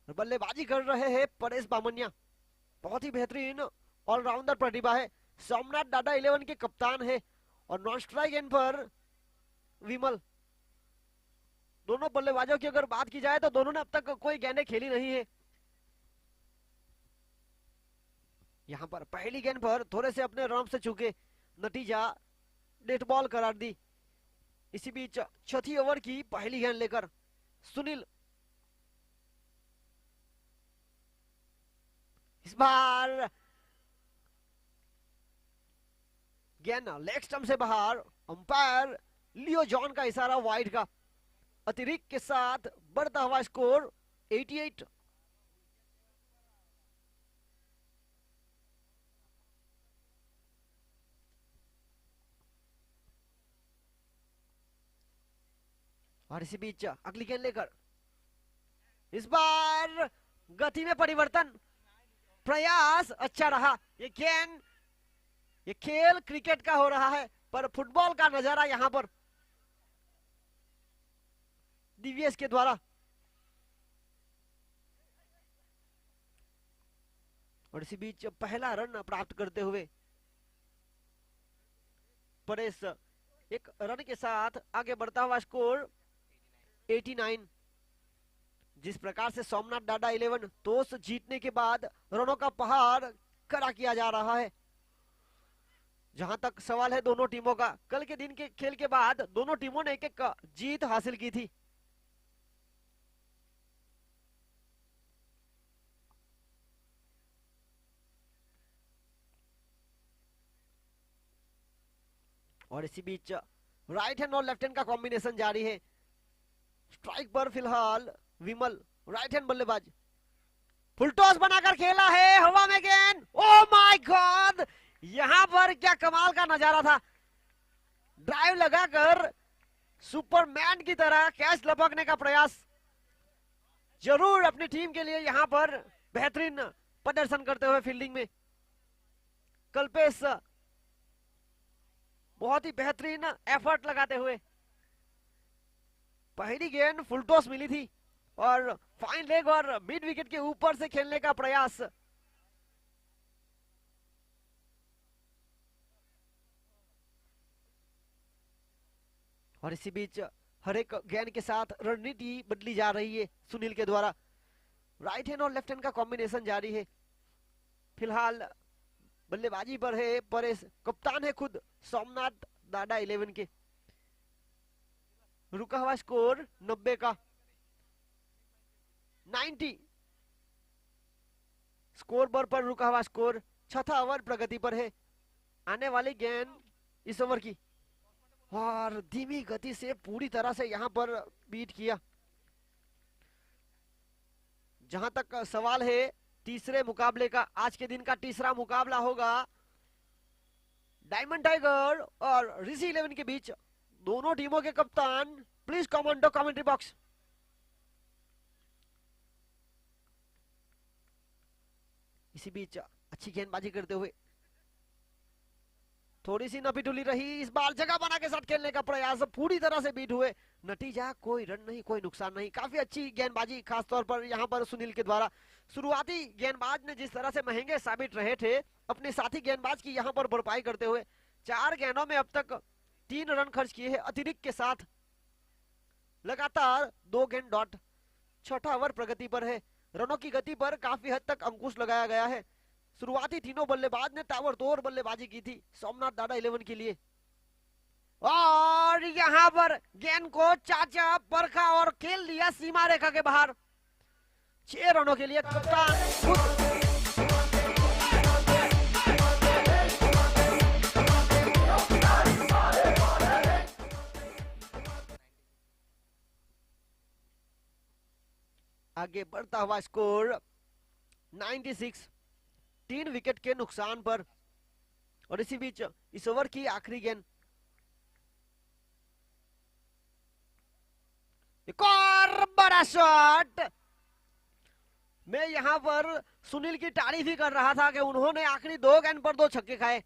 बल्लेबाजी कर रहे हैं परेश बामनिया, बहुत ही बेहतरीन ऑलराउंडर प्रतिभा है। सोमनाथ टाटा 11 के कप्तान है, और नॉन स्ट्राइक एंड पर विमल। दोनों बल्लेबाजों की अगर बात की जाए तो दोनों ने अब तक कोई गेंदें खेली नहीं है। यहां पर पहली गेंद पर थोड़े से अपने रन से चूके, नतीजा डेड बॉल करार दी। इसी बीच चौथी ओवर की पहली गेंद लेकर सुनील, इस बार गेंद लेग स्टंप से बाहर। अंपायर लियो जॉन का इशारा वाइड का। अतिरिक्त के साथ बढ़ता हुआ स्कोर 88। और इसी बीच अगली गेंद लेकर इस बार गति में परिवर्तन, प्रयास अच्छा रहा। ये गेंद, ये खेल क्रिकेट का हो रहा है पर फुटबॉल का नजारा यहां पर डीवीएस के द्वारा। और इसी बीच पहला रन प्राप्त करते हुए परेश एक रन के साथ आगे बढ़ता हुआ स्कोर 89। जिस प्रकार से सोमनाथ डाडा 11 टॉस जीतने के बाद रनों का पहाड़ खड़ा किया जा रहा है। जहां तक सवाल है दोनों टीमों का, कल के दिन के खेल के बाद दोनों टीमों ने एक एक जीत हासिल की थी। और इसी बीच राइट हैंड और लेफ्ट हैंड का कॉम्बिनेशन जारी है। स्ट्राइक पर फिलहाल विमल, राइट हैंड बल्लेबाज, फुल टॉस बनाकर खेला है, हवा में गेंद, ओ माय गॉड, यहां पर क्या कमाल का नजारा था। ड्राइव लगाकर सुपरमैन की तरह कैच लपकने का प्रयास। जरूर अपनी टीम के लिए यहां पर बेहतरीन प्रदर्शन करते हुए फील्डिंग में कल्पेश बहुत ही बेहतरीन एफर्ट लगाते हुए। पहली गेंद फुल टॉस मिली थी और फाइन लेग और मिड विकेट के ऊपर से खेलने का प्रयास। और इसी बीच हर एक गेंद के साथ रणनीति बदली जा रही है सुनील के द्वारा। राइट हैंड और लेफ्ट हैंड का कॉम्बिनेशन जारी है। फिलहाल बल्लेबाजी पर है परेश, कप्तान है खुद सोमनाथ डाडा 11 के। रुका हुआ स्कोर 90 का, 90 स्कोर बोर्ड पर रुका हुआ स्कोर। छठा ओवर प्रगति पर है। आने वाली गेंद इस ओवर की और धीमी गति से पूरी तरह से यहां पर बीट किया। जहां तक सवाल है तीसरे मुकाबले का, आज के दिन का तीसरा मुकाबला होगा डायमंड टाइगर और ऋषि 11 के बीच। दोनों टीमों के कप्तान प्लीज कमेंट कमेंट्री बॉक्स। इसी बीच अच्छी गेंदबाजी करते हुए थोड़ी सी नपीटुली रही, इस बार जगह बना के साथ खेलने का प्रयास, पूरी तरह से बीट हुए। नतीजा कोई रन नहीं, कोई नुकसान नहीं। काफी अच्छी गेंदबाजी खासतौर पर यहां पर सुनील के द्वारा। शुरुआती गेंदबाज ने जिस तरह से महंगे साबित रहे थे, अपने साथी गेंदबाज की यहां पर भरपाई करते हुए 4 गेंदों में अब तक 3 रन खर्च किए हैं अतिरिक्त के साथ। लगातार 2 गेंद डॉट। छठा ओवर प्रगति पर है। रनों की गति पर काफी हद तक अंकुश लगाया गया है। शुरुआती तीनों बल्लेबाज ने ताबड़तोड़ बल्लेबाजी की थी सोमनाथ डाडा 11 के लिए। और यहां पर गेंद को चाचा परखा और खेल दिया सीमा रेखा के बाहर। 6 रनों के लिए कप्तान आगे बढ़ता हुआ स्कोर 96, 3 विकेट के नुकसान पर। और इसी बीच इस ओवर की आखिरी गेंद, एक और बड़ा शॉट। मैं यहां पर सुनील की तारीफ ही कर रहा था कि उन्होंने आखिरी 2 गेंद पर 2 छक्के खाए।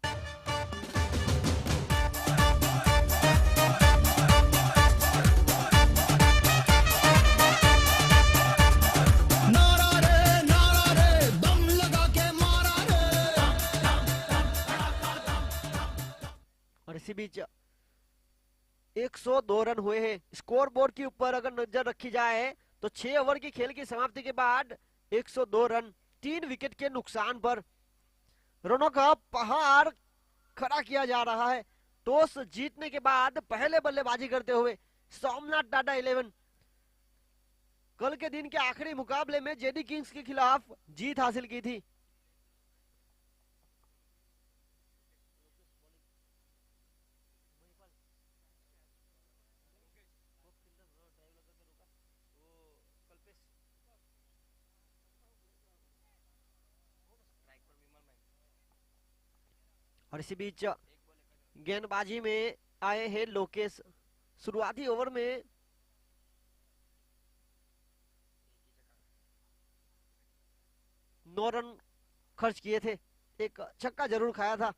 और इसी बीच 102 रन हुए हैं। स्कोर बोर्ड के ऊपर अगर नजर रखी जाए तो 6 ओवर की खेल की समाप्ति के बाद 102 रन, 3 विकेट के नुकसान पर रनों का पहाड़ खड़ा किया जा रहा है। टॉस जीतने के बाद पहले बल्लेबाजी करते हुए सोमनाथ डाडा 11 कल के दिन के आखिरी मुकाबले में जेडी किंग्स के खिलाफ जीत हासिल की थी। और इसी बीच गेंदबाजी में आए हैं लोकेश। शुरुआती ओवर में 9 रन खर्च किए थे, एक छक्का जरूर खाया था,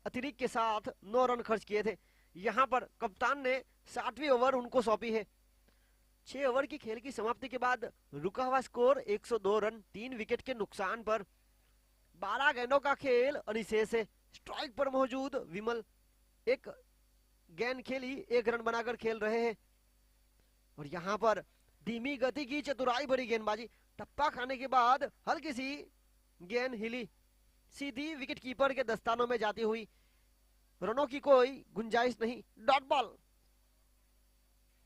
अतिरिक्त के साथ 9 रन खर्च किए थे। यहाँ पर कप्तान ने 60वीं ओवर उनको सौंपी है। 6 ओवर की खेल की समाप्ति के बाद रुका हुआ स्कोर 102 रन, 3 विकेट के नुकसान पर। 12 गेंदों का खेल अनिशेष है। स्ट्राइक पर मौजूद विमल एक गेंद खेली, 1 रन बनाकर खेल रहे हैं। और यहाँ पर धीमी गति की चतुराई भरी गेंदबाजी, टप्पा खाने के बाद हल्की सी गेंद हिली, सीधी विकेट कीपर के दस्तानों में जाती हुई, रनों की कोई गुंजाइश नहीं। Dot ball.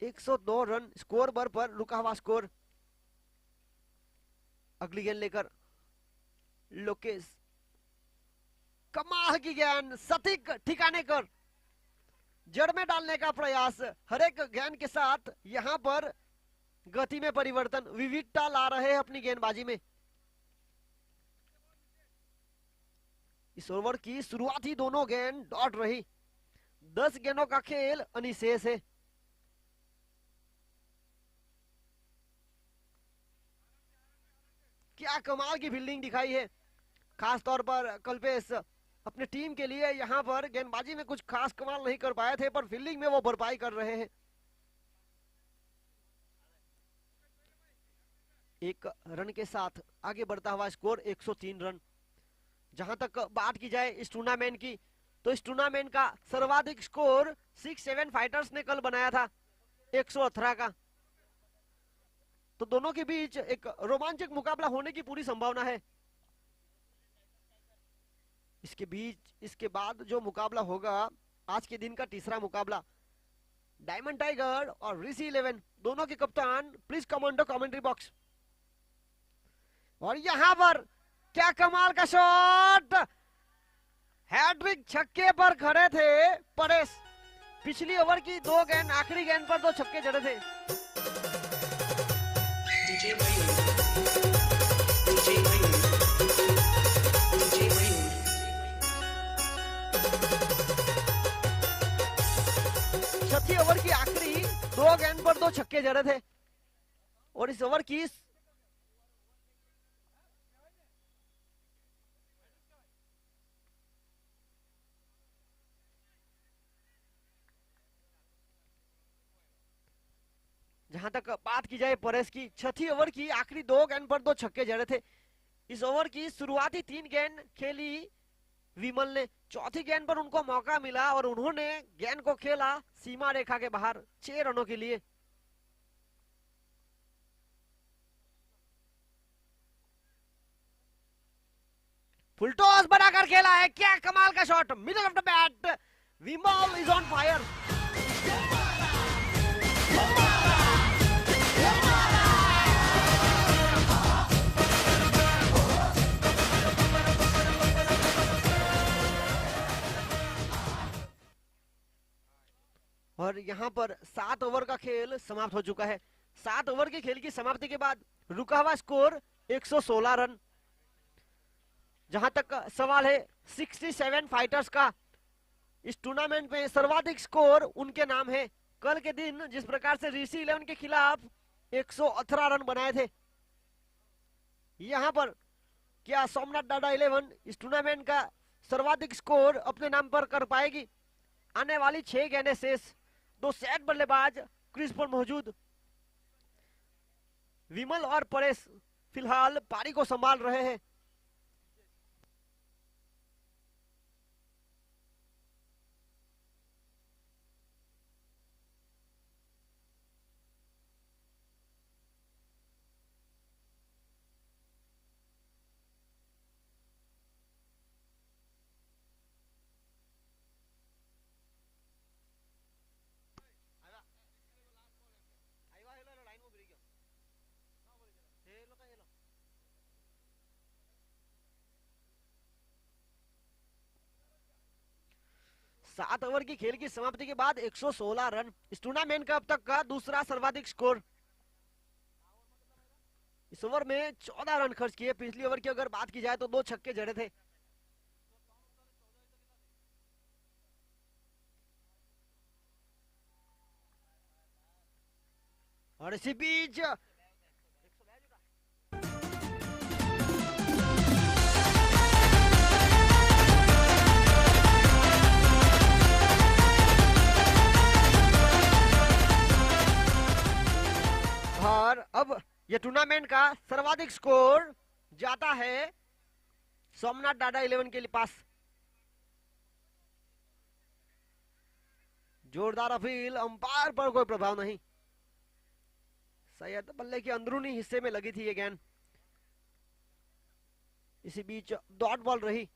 102 रन स्कोर बर पर रुका हुआ स्कोर। अगली गेंद लेकर लोकेश, कमाल की गेंद, सटीक ठिकाने कर जड़ में डालने का प्रयास। हर एक गेंद के साथ यहां पर गति में परिवर्तन, विविधता ला रहे हैं अपनी गेंदबाजी में। इस ओवर की शुरुआती दोनों गेंद डॉट रही। 10 गेंदों का खेल अनिशेष है। क्या कमाल की फील्डिंग दिखाई है, खास तौर पर कल्पेश अपने टीम के लिए यहां पर गेंदबाजी में कुछ खास कमाल नहीं कर पाए थे, पर फील्डिंग में वो भरपाई कर रहे हैं। एक रन के साथ आगे बढ़ता हुआ स्कोर 103 रन। जहां तक बात की जाए इस टूर्नामेंट की, तो इस टूर्नामेंट का सर्वाधिक स्कोर 6-7 फाइटर्स ने कल बनाया था, 118 का। तो दोनों के बीच एक रोमांचक मुकाबला होने की पूरी संभावना है। इसके बाद जो मुकाबला होगा, आज के दिन का तीसरा मुकाबला, डायमंड टाइगर और ऋषि 11 दोनों के कप्तान please come on the commentary box. और यहां पर क्या कमाल का शॉट, हैट्रिक छक्के पर खड़े थे परेश। पिछली ओवर की 2 गेंद, आखिरी गेंद पर 2 छक्के जड़े थे। छठी ओवर की आखिरी 2 गेंद पर 2 छक्के जड़े थे। और इस ओवर की जहां तक बात की जाए परेश की, छठी ओवर की आखिरी 2 गेंद पर 2 छक्के जड़े थे। इस ओवर की शुरुआती 3 गेंद खेली विमल ने, चौथी गेंद पर उनको मौका मिला और उन्होंने गेंद को खेला सीमा रेखा के बाहर 6 रनों के लिए। फुल टॉस बनाकर खेला है, क्या कमाल का shot, middle of the bat, Vimal is on fire. और यहां पर 7 ओवर का खेल समाप्त हो चुका है। 7 ओवर के खेल की समाप्ति के बाद रुका हुआ स्कोर 116 रन। जहां तक सवाल है 67 फाइटर्स का, इस टूर्नामेंट में सर्वाधिक स्कोर उनके नाम है। कल के दिन जिस प्रकार से ऋषि 11 के खिलाफ 118 रन बनाए थे, यहां पर क्या सोमनाथ डाडा 11 इस टूर्नामेंट का सर्वाधिक स्कोर अपने नाम पर कर पाएगी? आने वाली 6 गेंदें शेष, 2 सेट बल्लेबाज क्रीज पर मौजूद। विमल और परेश फिलहाल पारी को संभाल रहे हैं। सात ओवर की खेल की समाप्ति के बाद 116 रन, इस टूर्नामेंट का अब तक का दूसरा सर्वाधिक स्कोर। इस ओवर में 14 रन खर्च किए। पिछली ओवर की अगर बात की जाए तो 2 छक्के जड़े थे। और इसी बीच ये टूर्नामेंट का सर्वाधिक स्कोर जाता है सोमनाथ डाडा 11 के पास। जोरदार अपील, अंपायर पर कोई प्रभाव नहीं। सैयद बल्ले के अंदरूनी हिस्से में लगी थी ये गेंद। इसी बीच डॉट बॉल रही।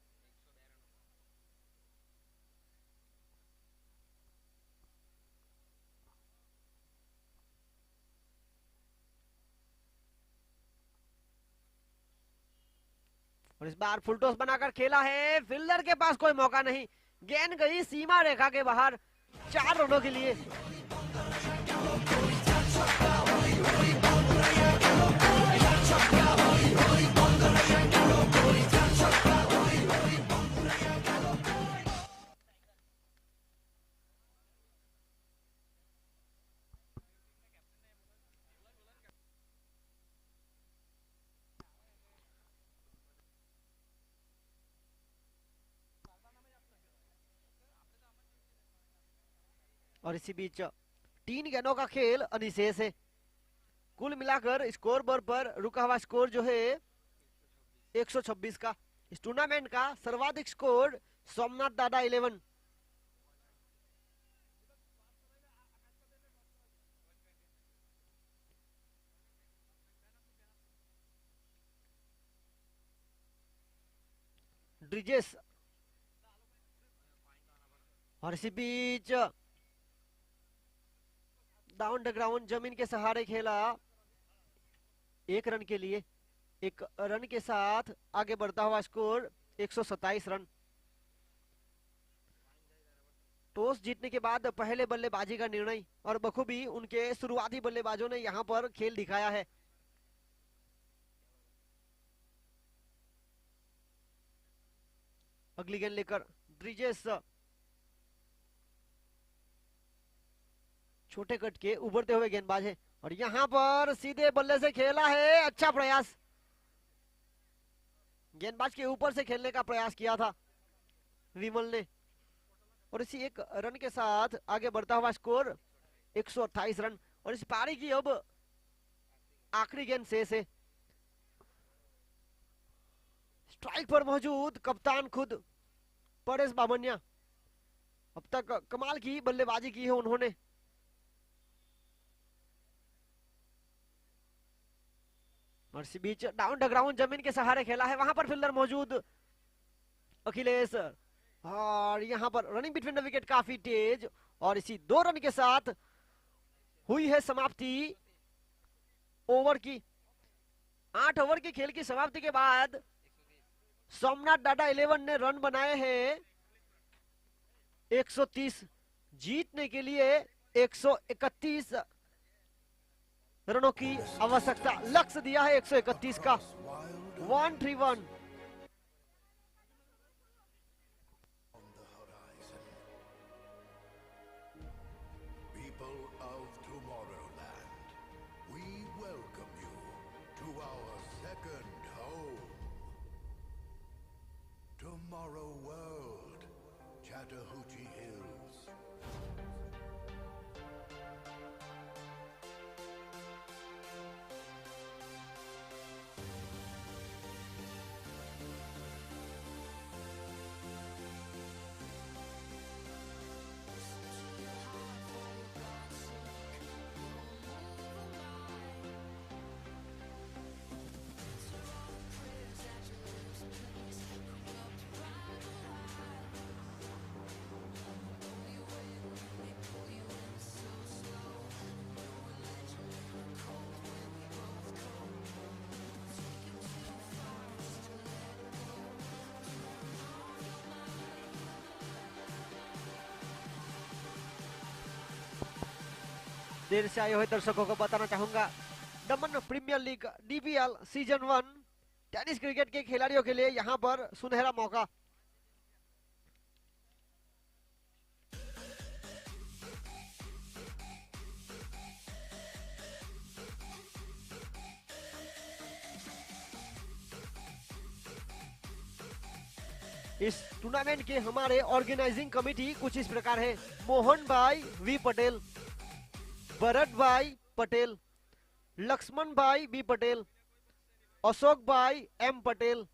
और इस बार फुल टॉस बनाकर खेला है, फील्डर के पास कोई मौका नहीं। गेंद गई सीमा रेखा के बाहर 4 रनों के लिए। और इसी बीच 3 गेंदों का खेल अनिशेष है। कुल मिलाकर स्कोर बोर्ड पर रुका हुआ स्कोर जो है 126 का। इस टूर्नामेंट का सर्वाधिक स्कोर सोमनाथ दादा 11। ड्रिजेस और इसी बीच डाउन द ग्राउंड जमीन के सहारे खेला 1 रन के लिए। 1 रन के साथ आगे बढ़ता हुआ स्कोर 127 रन। टॉस जीतने के बाद पहले बल्लेबाजी का निर्णय और बखूबी उनके शुरुआती बल्लेबाजों ने यहां पर खेल दिखाया है। अगली गेंद लेकर ड्रिजेस छोटे कट के उभरते हुए गेंदबाज है और यहां पर सीधे बल्ले से खेला है। अच्छा प्रयास, गेंदबाज के ऊपर से खेलने का प्रयास किया था विमल ने और इसी 1 रन के साथ आगे बढ़ता हुआ स्कोर 128 रन। और इस पारी की अब आखिरी गेंद शेष है। स्ट्राइक पर मौजूद कप्तान खुद परेश बामनिया, अब तक कमाल की बल्लेबाजी की है उन्होंने। और इसी बीच डाउन द ग्राउंड जमीन के सहारे खेला है, वहां पर फील्डर मौजूद अखिलेश और यहां पर रनिंग बिटवीन द विकेट काफी तेज। और इसी 2 रन के साथ हुई है समाप्ति ओवर की। 8 ओवर की खेल की समाप्ति के बाद सोमनाथ डाडा 11 ने रन बनाए हैं 130। जीतने के लिए 131 रनों की आवश्यकता, लक्ष्य दिया है 131 का। 131। People of Tomorrowland, we welcome you to our second home. Tomorrow World, Chattahoochee Hills. देर से आए हुए दर्शकों को बताना चाहूंगा, Daman premier league DPL season 1 tennis cricket के खिलाड़ियों के लिए यहां पर सुनहरा मौका। इस टूर्नामेंट के हमारे ऑर्गेनाइजिंग कमेटी कुछ इस प्रकार है: मोहन भाई वी पटेल, भरत भाई पटेल, लक्ष्मण भाई बी पटेल, अशोक भाई एम पटेल,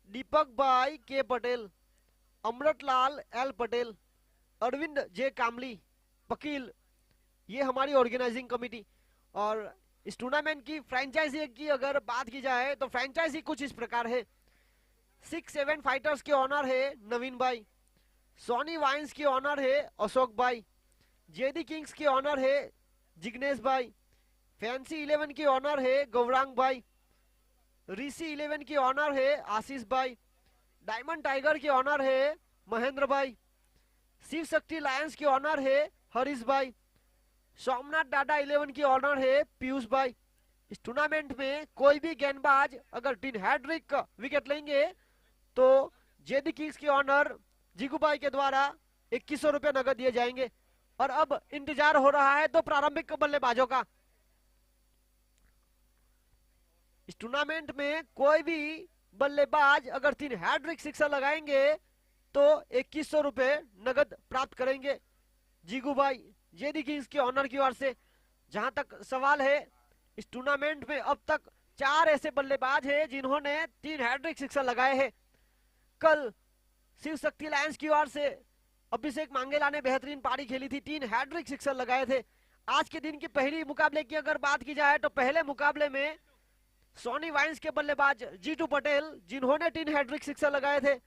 दीपक भाई के पटेल, अमृतलाल एल पटेल, अरविंद जे कामली वकील, ये हमारी ऑर्गेनाइजिंग कमेटी। और इस टूर्नामेंट की फ्रेंचाइजी की अगर बात की जाए तो फ्रेंचाइजी कुछ इस प्रकार है। 6-7 फाइटर्स के ऑनर है नवीन भाई, सोनी वाइन्स की ऑनर है अशोक भाई, जेडी किंग्स की ऑनर है जिग्नेश भाई, फैंसी 11 की ऑनर है गौरांग भाई, ऋषि 11 की ऑनर है आशीष भाई, डायमंड टाइगर की ऑनर है महेंद्र भाई, शिव शक्ति लायंस की ऑनर है हरीश भाई, सोमनाथ डाडा 11 की ऑनर है पीयूष भाई। इस टूर्नामेंट में कोई भी गेंदबाज अगर 3 हैट्रिक विकेट लेंगे तो जेडी किंग्स की ऑनर जिगू भाई के द्वारा 2100 रुपए नगद दिए जाएंगे। और अब इंतजार हो रहा है तो प्रारंभिक बल्लेबाजों का। इस टूर्नामेंट में कोई भी बल्लेबाज अगर 3 हैट्रिक सिक्सर लगाएंगे तो 2100 रुपए नगद प्राप्त करेंगे जीगू भाई जेडी किंग्स के ऑनर की ओर से। जहां तक सवाल है, इस टूर्नामेंट में अब तक 4 ऐसे बल्लेबाज हैं जिन्होंने 3 हैट्रिक सिक्सर लगाए हैं। कल शिव शक्ति लायंस की ओर से अभिषेक मांगेला ने बेहतरीन पारी खेली थी, 3 हैट्रिक सिक्सर लगाए थे। आज के दिन की पहली मुकाबले की अगर बात की जाए तो पहले मुकाबले में सोनी वाइन्स के बल्लेबाज जीतू पटेल जिन्होंने 3 हैट्रिक सिक्सर लगाए थे।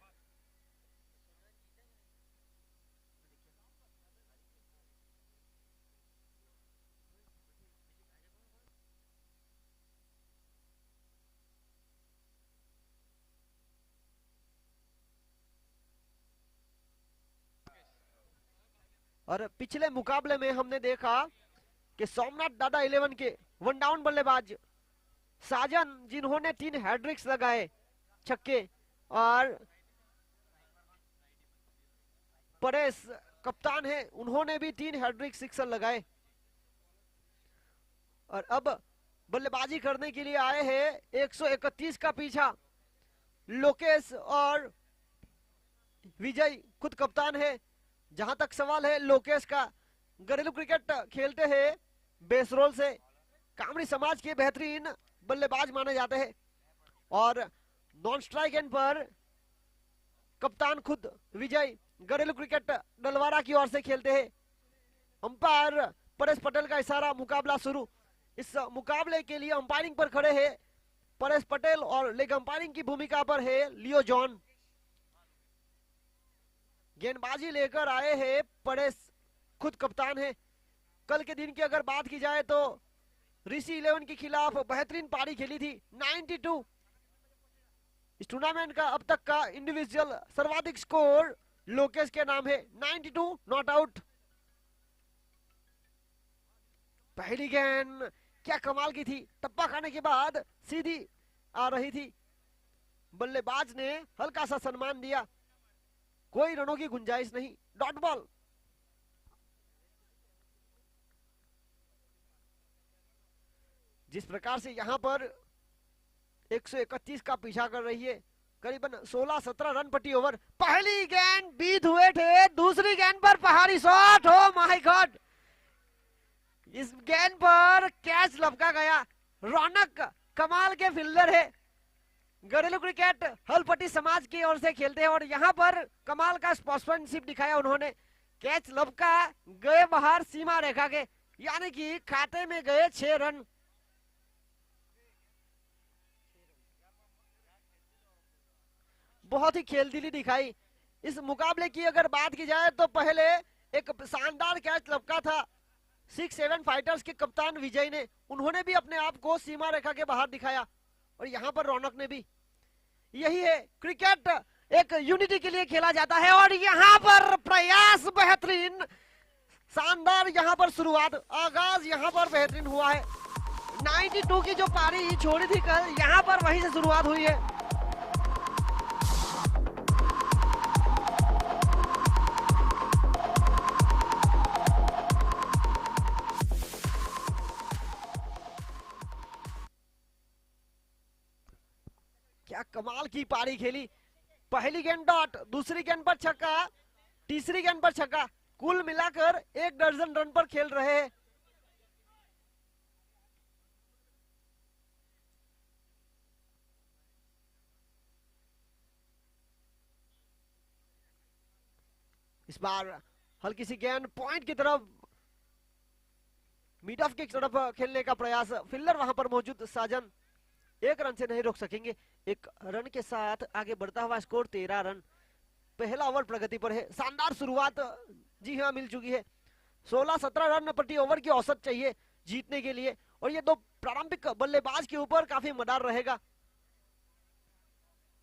और पिछले मुकाबले में हमने देखा कि सोमनाथ दादा 11 के वन डाउन बल्लेबाज साजन जिन्होंने 3 हैट्रिक्स लगाए छक्के, और परेश कप्तान है उन्होंने भी 3 हैट्रिक सिक्सर लगाए। और अब बल्लेबाजी करने के लिए आए हैं 131 का पीछा लोकेश और विजय खुद कप्तान है। जहां तक सवाल है लोकेश का, घरेलू क्रिकेट खेलते हैं बेसरोल से, कामड़ी समाज के बेहतरीन बल्लेबाज माने जाते हैं। और नॉन स्ट्राइक एंड पर कप्तान खुद विजय घरेलू क्रिकेट डलवारा की ओर से खेलते हैं। अंपायर परेश पटेल का इशारा, मुकाबला शुरू। इस मुकाबले के लिए अंपायरिंग पर खड़े हैं परेश पटेल और लेग अंपायरिंग की भूमिका पर है लियो जॉन। गेंदबाजी लेकर आए हैं परेश खुद कप्तान है। कल के दिन की अगर बात की जाए तो ऋषि 11 के खिलाफ बेहतरीन पारी खेली थी 92। इस टूर्नामेंट का अब तक का इंडिविजुअल सर्वाधिक स्कोर लोकेश के नाम है 92 नॉट आउट। पहली गेंद क्या कमाल की थी, टप्पा खाने के बाद सीधी आ रही थी, बल्लेबाज ने हल्का सा सम्मान दिया, कोई रनों की गुंजाइश नहीं, डॉट बॉल। जिस प्रकार से यहां पर 131 का पीछा कर रही है, करीबन 16-17 रन प्रति ओवर। पहली गेंद बीत हुए थे, दूसरी गेंद पर पहाड़ी शॉट, हो माय गॉड, इस गेंद पर कैच लपका गया। रौनक कमाल के फील्डर है, घरेलू क्रिकेट हलपट्टी समाज की ओर से खेलते हैं और यहाँ पर कमाल का स्पोर्ट्समैनशिप दिखाया उन्होंने। कैच लपका गए बाहर सीमा रेखा के, यानी कि खाते में गए 6 रन। बहुत ही खेलदिली दिखाई। इस मुकाबले की अगर बात की जाए तो पहले एक शानदार कैच लपका था 6-7 फाइटर्स के कप्तान विजय ने, उन्होंने भी अपने आप को सीमा रेखा के बाहर दिखाया और यहाँ पर रौनक ने भी। यही है क्रिकेट, एक यूनिटी के लिए खेला जाता है और यहाँ पर प्रयास बेहतरीन, शानदार यहाँ पर शुरुआत, आगाज यहाँ पर बेहतरीन हुआ है। 92 की जो पारी छोड़ी थी कल, यहाँ पर वहीं से शुरुआत हुई है। क्या कमाल की पारी खेली, पहली गेंद डॉट, दूसरी गेंद पर छक्का, तीसरी गेंद पर छक्का, कुल मिलाकर 1 दर्जन रन पर खेल रहे हैं। इस बार हल्की सी गेंद पॉइंट की तरफ, मिड ऑफ की तरफ खेलने का प्रयास, फील्डर वहां पर मौजूद साजन एक रन से नहीं रोक सकेंगे। एक रन के साथ आगे बढ़ता हुआ स्कोर 13 रन। पहला ओवर प्रगति पर है, शानदार शुरुआत जी हाँ मिल चुकी है। 16-17 रन प्रति ओवर की औसत चाहिए जीतने के लिए, और ये दो प्रारंभिक बल्लेबाज के ऊपर काफी मदार रहेगा।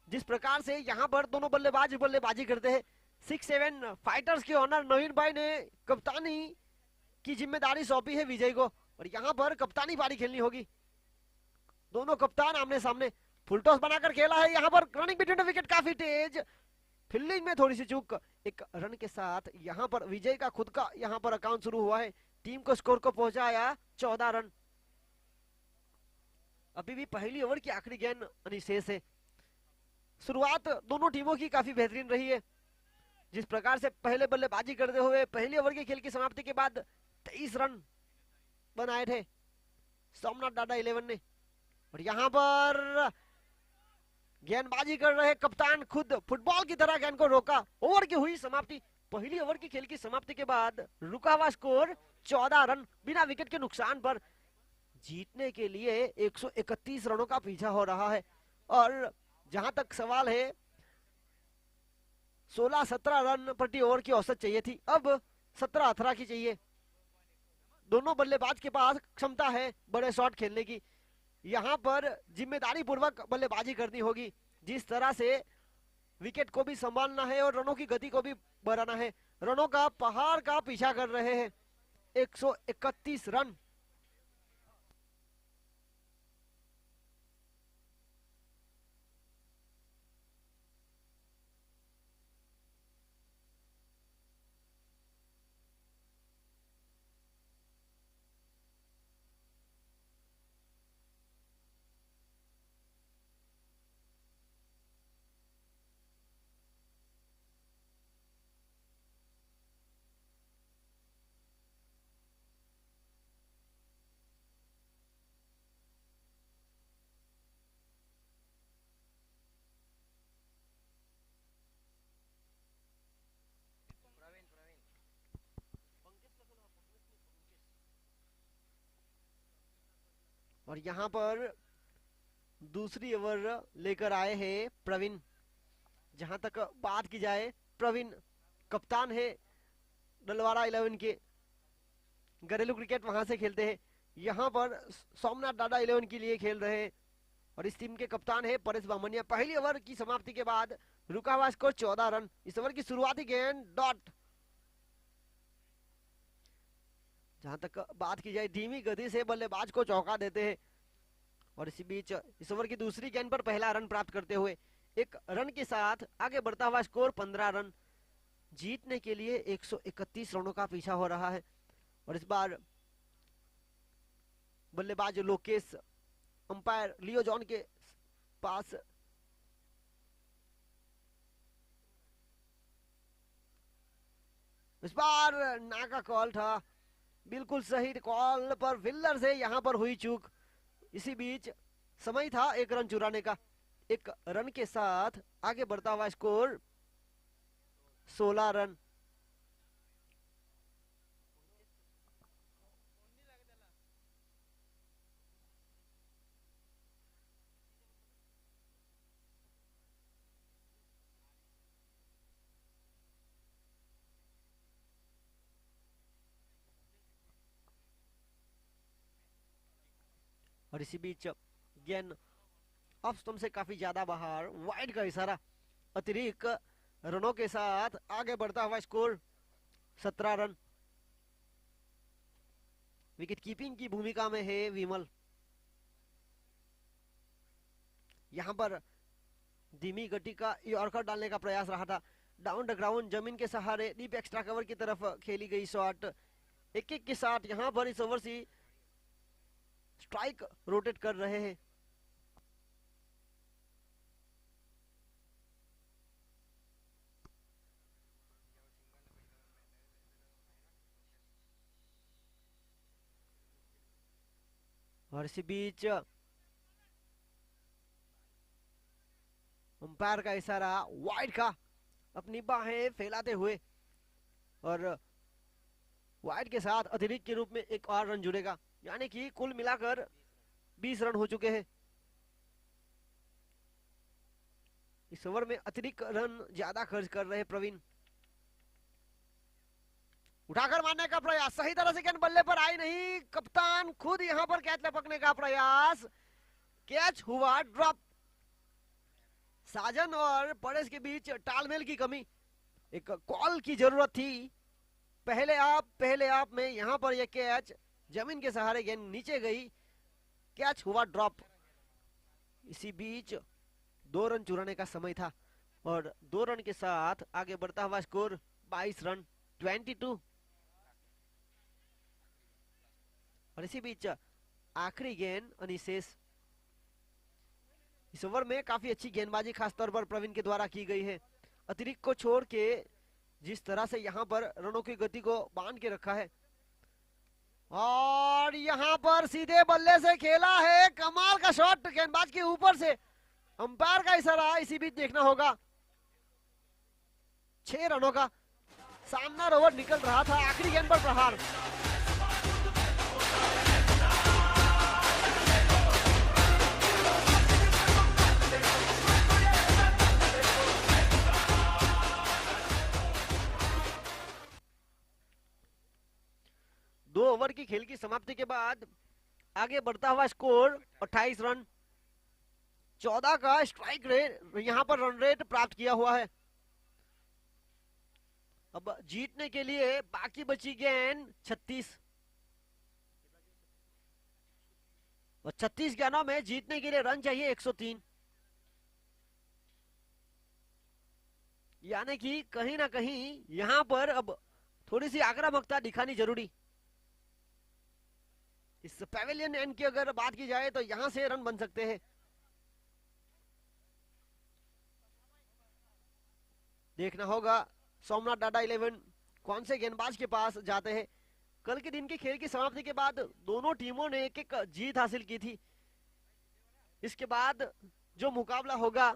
जिस प्रकार से यहाँ पर दोनों बल्लेबाज बल्लेबाजी करते हैं, 6-7 फाइटर्स के ऑनर नवीन भाई ने कप्तानी की जिम्मेदारी सौंपी है विजय को, और यहाँ पर कप्तानी पारी खेलनी होगी। दोनों कप्तान आमने सामने, फुल टॉस बनाकर खेला है। यहाँ पर रनिंग बिटवीन द विकेट काफी तेज, फील्डिंग में थोड़ी सी चूक। एक रन के साथ यहाँ पर विजय का खुद का यहाँ पर अकाउंट शुरू हुआ है। टीम को स्कोर को पहुंचाया 14 रन। अभी भी पहली ओवर की आखिरी गेंद अनिशेष है। शुरुआत दोनों टीमों की काफी बेहतरीन रही है। जिस प्रकार से पहले बल्लेबाजी करते हुए पहली ओवर के खेल की समाप्ति के बाद 23 रन बनाए थे सोमनाथ डाडा 11 ने, और यहाँ पर गेंदबाजी कर रहे कप्तान खुद फुटबॉल की तरह गेंद को रोका। ओवर की हुई समाप्ति, पहली ओवर की खेल की समाप्ति के बाद रुका हुआ स्कोर 14 रन बिना विकेट के नुकसान पर। जीतने के लिए 131 रनों का पीछा हो रहा है, और जहां तक सवाल है 16-17 रन प्रति ओवर की औसत चाहिए थी, अब 17-18 की चाहिए। दोनों बल्लेबाज के पास क्षमता है बड़े शॉट खेलने की। यहाँ पर जिम्मेदारी पूर्वक बल्लेबाजी करनी होगी। जिस तरह से विकेट को भी संभालना है और रनों की गति को भी बढ़ाना है। रनों का पहाड़ का पीछा कर रहे हैं, 131 रन। और यहाँ पर दूसरी ओवर लेकर आए हैं प्रवीण। जहां तक बात की जाए, प्रवीण कप्तान है डलवारा 11 के, घरेलू क्रिकेट वहां से खेलते हैं। यहाँ पर सोमनाथ डाडा 11 के लिए खेल रहे हैं, और इस टीम के कप्तान है परेश बामनिया। पहली ओवर की समाप्ति के बाद रुका हुआ स्कोर 14 रन। इस ओवर की शुरुआती गेंद डॉट। जहां तक बात की जाए, धीमी गति से बल्लेबाज को चौका देते हैं, और इसी बीच इस ओवर की दूसरी गेंद पर पहला रन प्राप्त करते हुए एक रन के साथ आगे बढ़ता हुआ स्कोर 15 रन। जीतने के लिए 131 रनों का पीछा हो रहा है, और इस बार बल्लेबाज लोकेश अंपायर लियो जॉन के पास इस बार ना का कॉल था, बिल्कुल सही कॉल पर फील्डर से यहां पर हुई चूक। इसी बीच समय था एक रन चुराने का। एक रन के साथ आगे बढ़ता हुआ स्कोर 16 रन। और इसी बीच गेंद ऑफ स्टंप से काफी ज्यादा बाहर, वाइड का इशारा। अतिरिक्त रनों के साथ आगे बढ़ता हुआ स्कोर 17 रन। विकेट कीपिंग की भूमिका में है विमल। यहां पर धीमी गति का यॉर्कर डालने का प्रयास रहा था। डाउन द ग्राउंड जमीन के सहारे डीप एक्स्ट्रा कवर की तरफ खेली गई शॉट। एक एक के साथ यहां पर इस ओवर से स्ट्राइक रोटेट कर रहे हैं। और इसी बीच अंपायर का इशारा वाइड का, अपनी बाहें फैलाते हुए और वाइड के साथ अतिरिक्त के रूप में एक और रन जुड़ेगा, यानी कि कुल मिलाकर 20 रन हो चुके हैं। इस ओवर में अतिरिक्त रन ज्यादा खर्च कर रहे प्रवीण। उठाकर मारने का प्रयास, सही तरह से गेंद बल्ले पर आई नहीं, कप्तान खुद यहां पर कैच लपकने का प्रयास, कैच हुआ ड्रॉप। साजन और परेश के बीच तालमेल की कमी, एक कॉल की जरूरत थी। पहले आप में यहां पर यह कैच जमीन के सहारे गेंद नीचे गई, कैच हुआ ड्रॉप। इसी बीच 2 रन चुराने का समय था और 2 रन के साथ आगे बढ़ता हुआ स्कोर 22 रन 22। और इसी बीच आखिरी गेंद अनिशेष। इस ओवर में काफी अच्छी गेंदबाजी खासतौर पर प्रवीण के द्वारा की गई है। अतिरिक्त को छोड़ के जिस तरह से यहां पर रनों की गति को बांध के रखा है, और यहां पर सीधे बल्ले से खेला है, कमाल का शॉट गेंदबाज के ऊपर से, अंपायर का इशारा इसी बीच देखना होगा। 6 रनों का शानदार ओवर निकल रहा था, आखिरी गेंद पर प्रहार। दो ओवर की खेल की समाप्ति के बाद आगे बढ़ता हुआ स्कोर 28 रन, 14 का स्ट्राइक रेट यहां पर रन रेट प्राप्त किया हुआ है। अब जीतने के लिए बाकी बची गेंद 36, और 36 गेंदों में जीतने के लिए रन चाहिए 103, यानी कि कहीं ना कहीं यहां पर अब थोड़ी सी आक्रामकता दिखानी जरूरी। इस पैवेलियन एंड की अगर बात की जाए तो यहां से रन बन सकते हैं। देखना होगा सोमनाथ डाडा 11 कौन से गेंदबाज के पास जाते हैं। कल के दिन के खेल की समाप्ति के बाद दोनों टीमों ने एक जीत हासिल की थी। इसके बाद जो मुकाबला होगा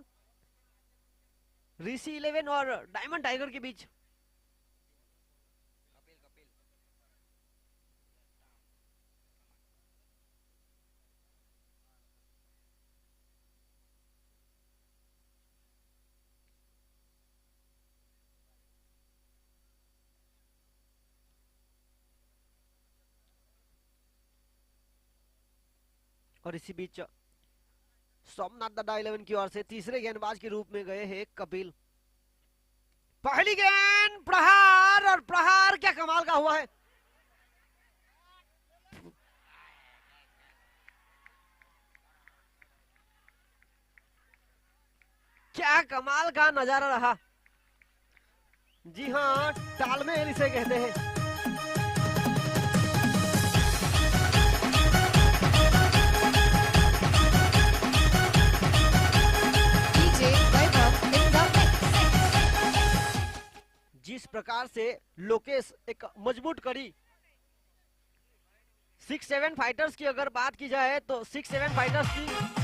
ऋषि 11 और डायमंड टाइगर के बीच, और इसी बीच सोमनाथ दादा 11 की ओर से तीसरे गेंदबाज के रूप में गए हैं कपिल। पहली गेंद प्रहार, और प्रहार क्या कमाल का हुआ है। क्या कमाल का नजारा रहा। जी हाँ, तालमेल इसे कहते हैं। जिस प्रकार से लोकेश एक मजबूत कड़ी 6-7 फाइटर्स की अगर बात की जाए तो 6-7 फाइटर्स की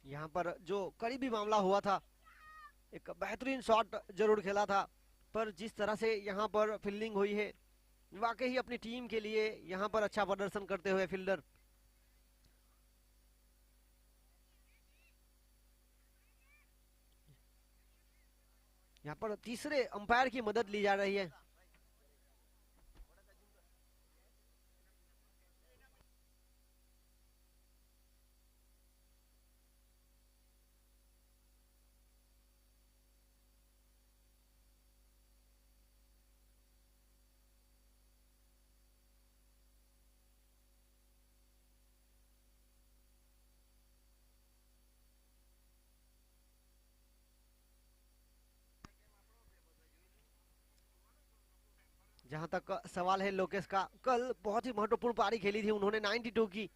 यहाँ पर जो करीबी मामला हुआ था, एक बेहतरीन शॉट जरूर खेला था, पर जिस तरह से यहाँ पर फील्डिंग हुई है, वाकई अपनी टीम के लिए यहाँ पर अच्छा प्रदर्शन करते हुए फील्डर। यहाँ पर तीसरे अंपायर की मदद ली जा रही है। जहां तक सवाल है लोकेश का, कल बहुत ही महत्वपूर्ण पारी खेली थी उन्होंने 92 की।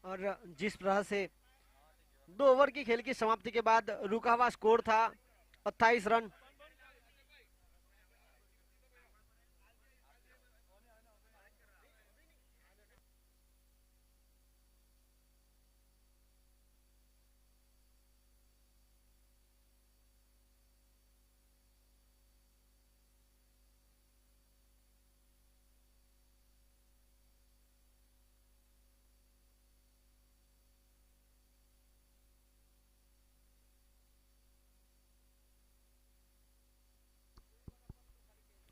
और जिस तरह से 2 ओवर की खेल की समाप्ति के बाद रुका हुआ स्कोर था 28 रन।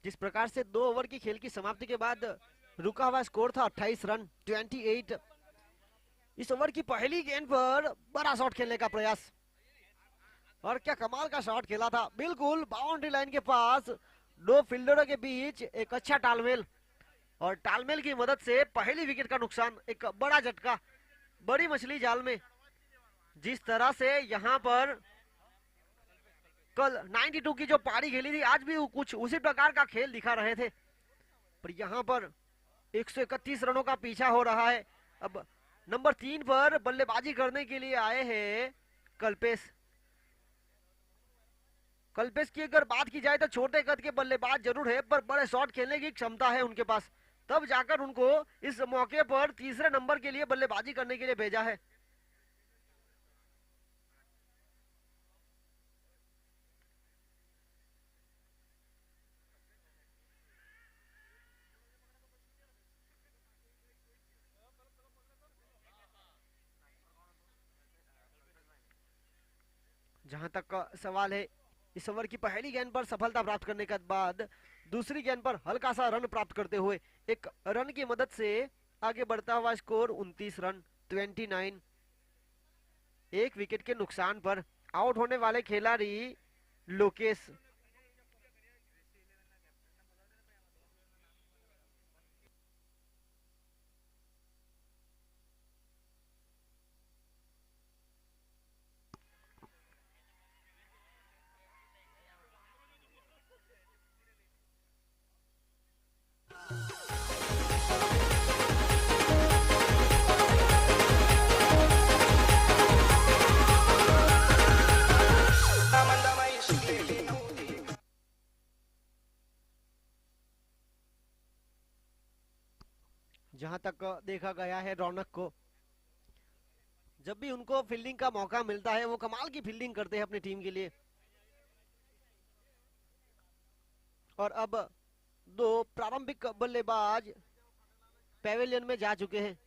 जिस प्रकार से 2 ओवर की खेल की समाप्ति के बाद रुका हुआ स्कोर था 28 रन 28। इस ओवर की पहली गेंद पर बड़ा शॉट खेलने का प्रयास, और क्या कमाल का शॉट खेला था, बिल्कुल बाउंड्री लाइन के पास 2 फील्डरों के बीच एक अच्छा तालमेल, और तालमेल की मदद से पहली विकेट का नुकसान, एक बड़ा झटका, बड़ी मछली जाल में। जिस तरह से यहाँ पर कल 92 की जो पारी खेली थी, आज भी कुछ उसी प्रकार का खेल दिखा रहे थे, पर यहाँ पर 131 रनों का पीछा हो रहा है। अब नंबर 3 पर बल्लेबाजी करने के लिए आए हैं कल्पेश। कल्पेश की अगर बात की जाए तो छोटे कद के बल्लेबाज जरूर है, पर बड़े शॉट खेलने की क्षमता है उनके पास, तब जाकर उनको इस मौके पर तीसरे नंबर के लिए बल्लेबाजी करने के लिए भेजा है। जहां तक का सवाल है, इस ओवर की पहली गेंद पर सफलता प्राप्त करने के बाद दूसरी गेंद पर हल्का सा रन प्राप्त करते हुए एक रन की मदद से आगे बढ़ता हुआ स्कोर 29 रन 29। एक विकेट के नुकसान पर आउट होने वाले खिलाड़ी लोकेश। जहां तक देखा गया है रौनक को, जब भी उनको फील्डिंग का मौका मिलता है वो कमाल की फील्डिंग करते हैं अपनी टीम के लिए। और अब 2 प्रारंभिक बल्लेबाज पेविलियन में जा चुके हैं।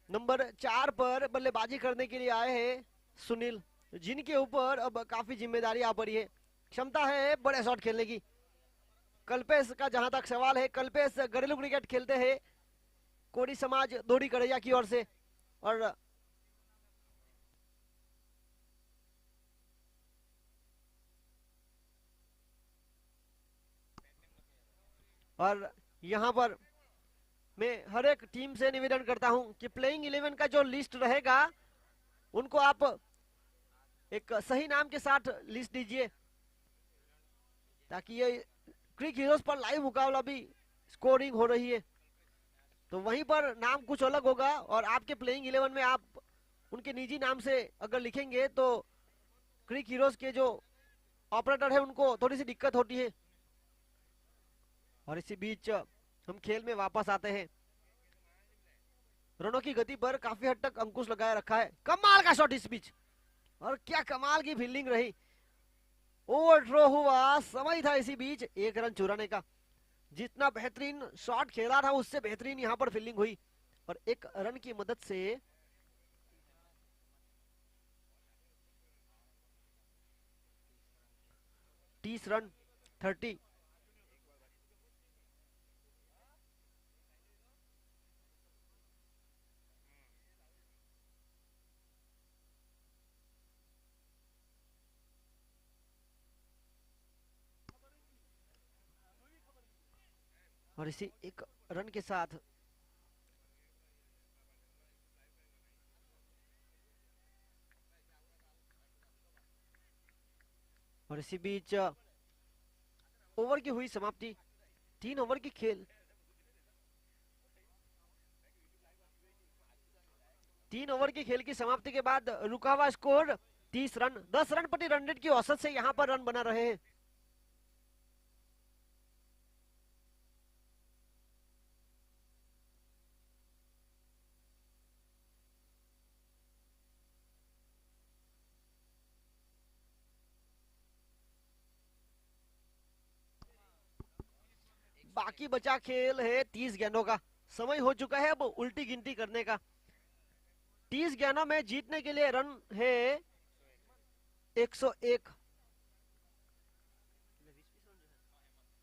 नंबर 4 पर बल्लेबाजी करने के लिए आए हैं सुनील, जिनके ऊपर अब काफी जिम्मेदारी आ पड़ी है, क्षमता है बड़े शॉट खेलने की। कल्पेश का जहां तक सवाल है, कल्पेश घरेलू क्रिकेट खेलते हैं कोडी समाज दोडी कड़ैया की ओर से, और यहाँ पर मैं हर एक टीम से निवेदन करता हूं कि प्लेइंग 11 का जो लिस्ट रहेगा उनको आप एक सही नाम के साथ लिस्ट दीजिए, ताकि ये क्रिक हीरोज पर लाइव मुकाबला भी स्कोरिंग हो रही है, तो वहीं पर नाम कुछ अलग होगा, और आपके प्लेइंग 11 में आप उनके निजी नाम से अगर लिखेंगे तो क्रिक हीरोज के जो ऑपरेटर है उनको थोड़ी सी दिक्कत होती है। और इसी बीच हम खेल में वापस आते हैं। रनों की गति पर काफी हद तक अंकुश लगाए रखा है, कमाल का शॉट इस बीच, और क्या कमाल की फील्डिंग रही, ओवर थ्रो हुआ, समय था इसी बीच 1 रन चुराने का। जितना बेहतरीन शॉट खेला था उससे बेहतरीन यहां पर फील्डिंग हुई, और 1 रन की मदद से 30 रन 30। और इसी 1 रन के साथ और इसी बीच ओवर की हुई समाप्ति। 3 ओवर की खेल 3 ओवर की खेल की समाप्ति के बाद रुका हुआ स्कोर 30 रन। 10 रन प्रति रन रेट की औसत से यहाँ पर रन बना रहे हैं। बाकी बचा खेल है 30 गेंदों का। समय हो चुका है अब उल्टी गिनती करने का। 30 गेंदों में जीतने के लिए रन है 101,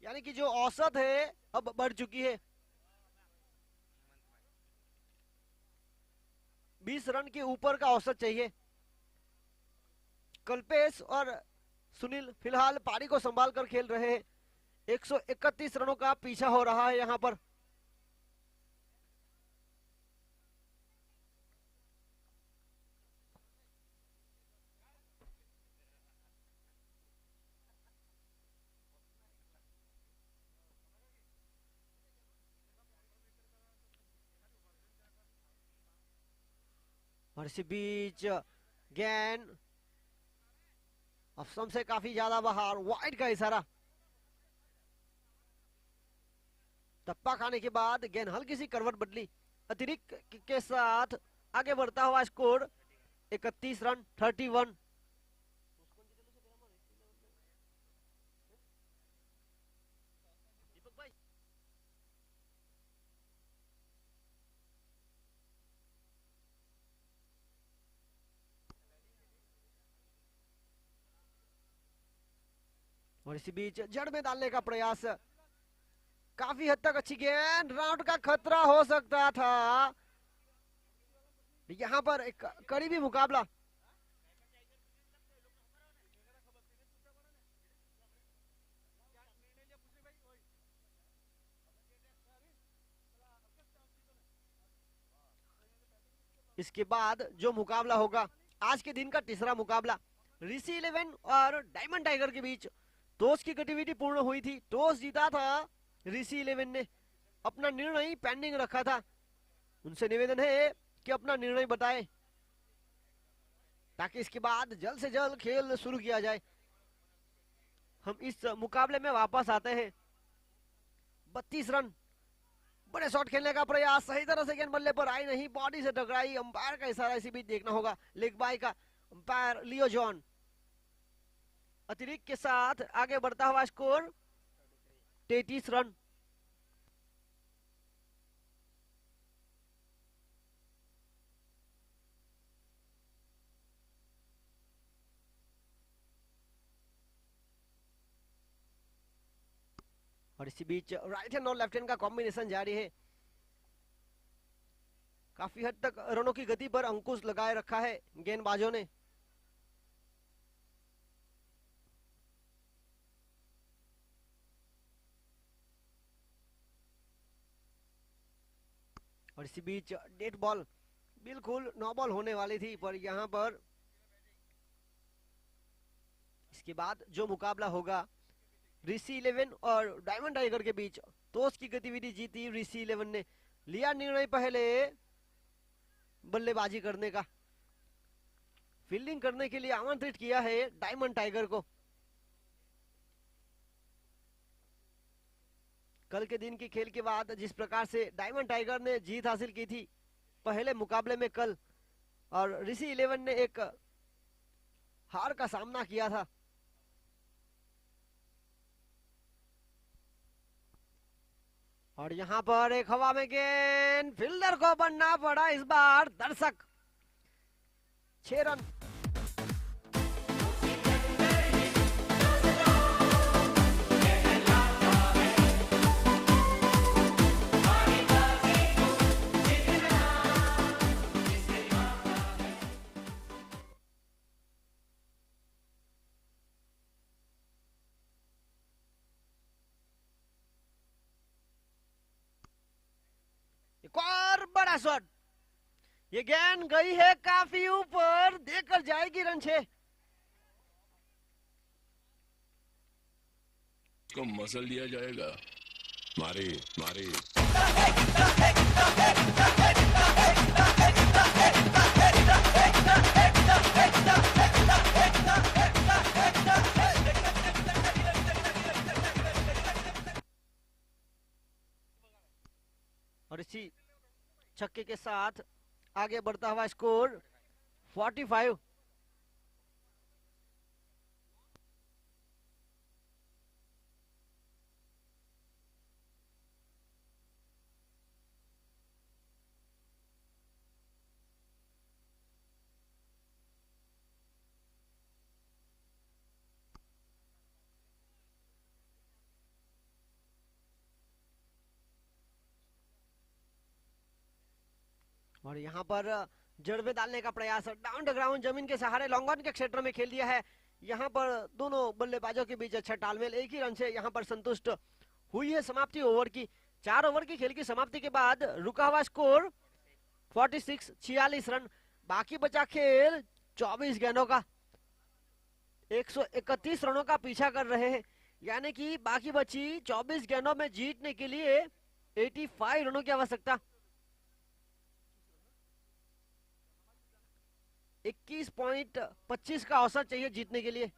यानी कि जो औसत है अब बढ़ चुकी है। 20 रन के ऊपर का औसत चाहिए। कल्पेश और सुनील फिलहाल पारी को संभाल कर खेल रहे हैं। 131 रनों का पीछा हो रहा है यहां पर। और इसी बीच गेंद अफसम से काफी ज्यादा बाहर, वाइड का इशारा। टप्पा खाने के बाद गेंद हल्की सी करवट बदली। अतिरिक्त के साथ आगे बढ़ता हुआ स्कोर 31 रन 31। और इसी बीच जड़ में डालने का प्रयास, काफी हद तक अच्छी गेंद, राउंड का खतरा हो सकता था। यहां पर एक करीबी मुकाबला। इसके बाद जो मुकाबला होगा आज के दिन का तीसरा मुकाबला ऋषि 11 और डायमंड टाइगर के बीच। टॉस की गतिविधि पूर्ण हुई थी। टॉस जीता था ऋषि 11 ने, अपना निर्णय पेंडिंग रखा था। उनसे निवेदन है कि अपना निर्णय बताएं ताकि इसके बाद जल्द से जल्द खेल शुरू किया जाए। हम इस मुकाबले में वापस आते हैं। 32 रन, बड़े शॉट खेलने का प्रयास, सही तरह से गेंद बल्ले पर आई नहीं, बॉडी से टकराई। अंपायर का इशारा इसी बीच देखना होगा, लेग बाय का अंपायर लियो जॉन। अतिरिक्त के साथ आगे बढ़ता हुआ स्कोर 33 रन। और इसी बीच राइट हैंड और लेफ्ट हैंड का कॉम्बिनेशन जारी है। काफी हद तक रनों की गति पर अंकुश लगाए रखा है गेंदबाजों ने। और इसी बीच डेड बॉल, बिल्कुल नो बॉल होने वाली थी, पर यहां पर इसके बाद जो मुकाबला होगा ऋषि 11 और डायमंड टाइगर के बीच, तो उसकी गतिविधि जीती ऋषि 11 ने। लिया निर्णय पहले बल्लेबाजी करने का, फील्डिंग करने के लिए आमंत्रित किया है डायमंड टाइगर को। कल के दिन की खेल के बाद जिस प्रकार से डायमंड टाइगर ने जीत हासिल की थी पहले मुकाबले में कल, और ऋषि 11 ने एक हार का सामना किया था। और यहां पर एक हवा में गेंद, फील्डर को बनना पड़ा इस बार दर्शक। 6 रन। एक और बड़ा शॉट, ये गेंद गई है काफी ऊपर, देकर जाएगी रन 6। को मसल दिया जाएगा। मारे मारे इसी छक्के के साथ आगे बढ़ता हुआ स्कोर 45। और यहाँ पर जड़ में डालने का प्रयास, डाउन द ग्राउंड, जमीन के सहारे लॉन्ग ऑन के क्षेत्र में खेल दिया है। यहाँ पर दोनों बल्लेबाजों के बीच अच्छा तालमेल, एक ही रन से यहाँ पर संतुष्ट हुई है समाप्ति ओवर की। 4 ओवर की खेल की समाप्ति के बाद रुका हुआ स्कोर 46 रन। बाकी बचा खेल 24 गेंदों का, 131 रनों का पीछा कर रहे हैं, यानी कि बाकी बची 24 गेंदों में जीतने के लिए 85 रनों की आवश्यकता। 21.25 का औसत चाहिए जीतने के लिए।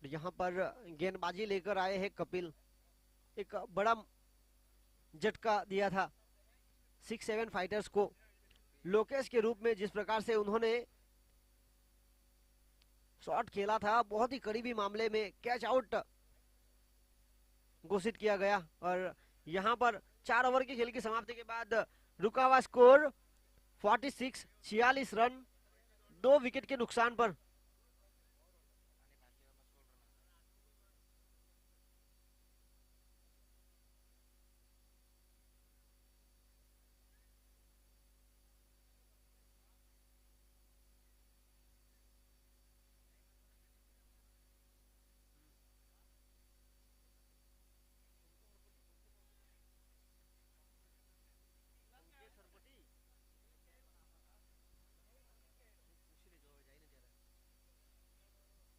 यहाँ पर गेंदबाजी लेकर आए हैं कपिल। एक बड़ा झटका दिया था 6-7 फाइटर्स को लोकेश के रूप में। जिस प्रकार से उन्होंने शॉट खेला था, बहुत ही करीबी मामले में कैच आउट घोषित किया गया। और यहाँ पर 4 ओवर की खेल की समाप्ति के बाद रुका हुआ स्कोर 46 रन, 2 विकेट के नुकसान पर।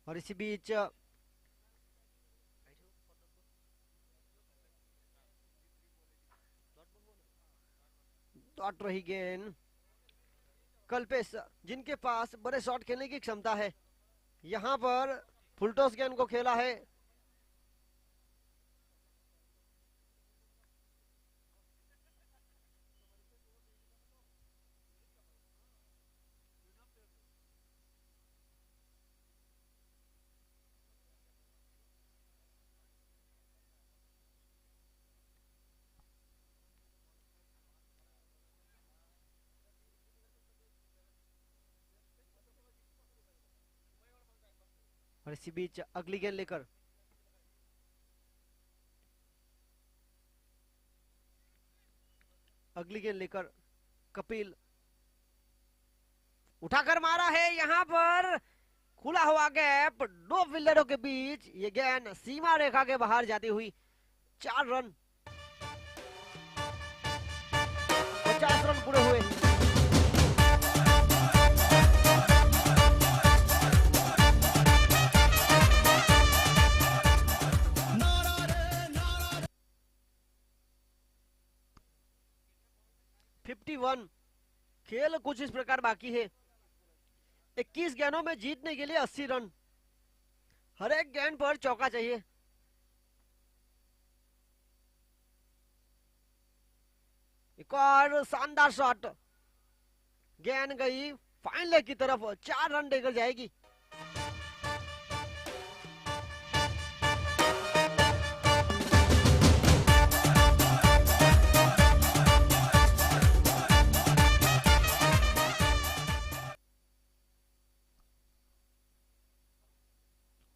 और इसी बीच डॉट रही गेंद कल्पेश, जिनके पास बड़े शॉट खेलने की क्षमता है। यहाँ पर फुलटॉस गेंद को खेला है। और इसी बीच अगली गेंद लेकर कपिल उठाकर मारा है। यहाँ पर खुला हुआ गैप, 2 फील्डरों के बीच ये गेंद सीमा रेखा के बाहर जाती हुई। 4 रन, 50 रन पूरे हुए। खेल कुछ इस प्रकार बाकी है। 21 गेंदों में जीतने के लिए 80 रन, हर एक गेंद पर चौका चाहिए। एक और शानदार शॉट, गेंद गई फाइन लेग की तरफ, 4 रन देकर जाएगी।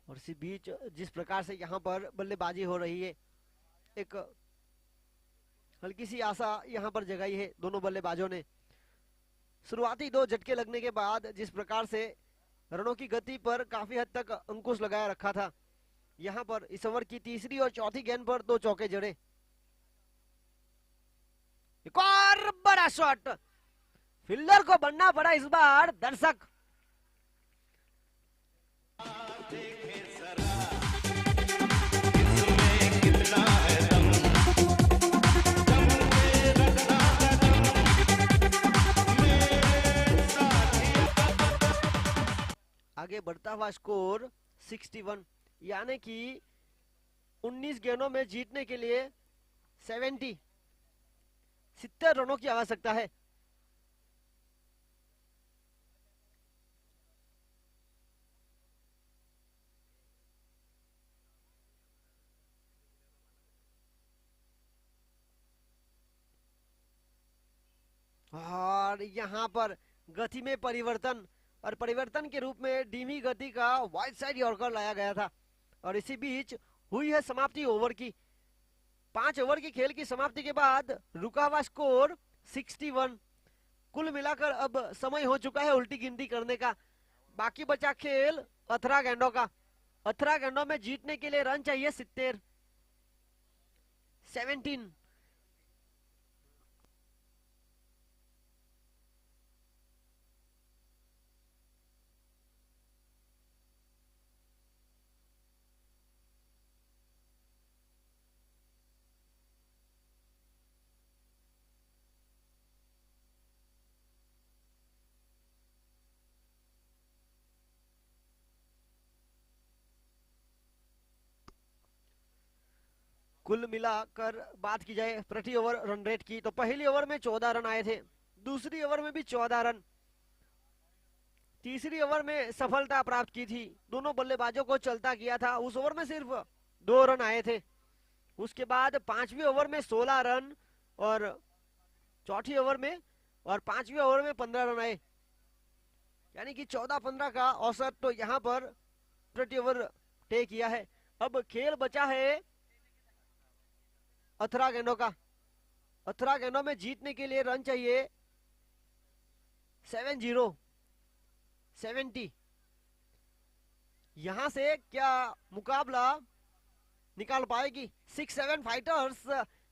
और इसी बीच जिस प्रकार से यहाँ पर बल्लेबाजी हो रही है, एक हल्की सी आशा यहाँ पर जगाई है दोनों बल्लेबाजों ने। शुरुआती 2 झटके लगने के बाद जिस प्रकार से रनों की गति पर काफी हद तक अंकुश लगाया रखा था। यहां पर इस ओवर की तीसरी और चौथी गेंद पर 2 चौके जड़े। एक और बड़ा शॉट, फील्डर को बनना पड़ा इस बार दर्शक। आगे बढ़ता हुआ स्कोर 61, यानी कि 19 गेंदों में जीतने के लिए 70 रनों की आवश्यकता है। और यहां पर गति में परिवर्तन, और परिवर्तन के रूप में धीमी गति का वाइड साइड यॉर्कर लाया गया था। और इसी बीच हुई है समाप्ति ओवर की। 5 ओवर की खेल की समाप्ति के बाद रुका हुआ स्कोर 61। कुल मिलाकर अब समय हो चुका है उल्टी गिनती करने का। बाकी बचा खेल 18 गेंदों का। 18 गेंदों में जीतने के लिए रन चाहिए 70। 17। कुल मिलाकर बात की जाए प्रति ओवर रन रेट की, तो पहली ओवर में 14 रन आए थे, दूसरी ओवर में भी 14 रन, तीसरी ओवर में सफलता प्राप्त की थी। दोनों बल्लेबाजों को चलता किया था। उस ओवर में सिर्फ 2 रन आए थे। उसके बाद 5वीं ओवर में 16 रन और चौथी ओवर में और 5वीं ओवर में 15 रन आए, यानी कि 14-15 का औसत तो यहाँ पर प्रति ओवर तय किया है। अब खेल बचा है 18 गेंदों का। 18 गेंदों में जीतने के लिए रन चाहिए 70। यहां से क्या मुकाबला निकाल पाएगी 6-7 फाइटर्स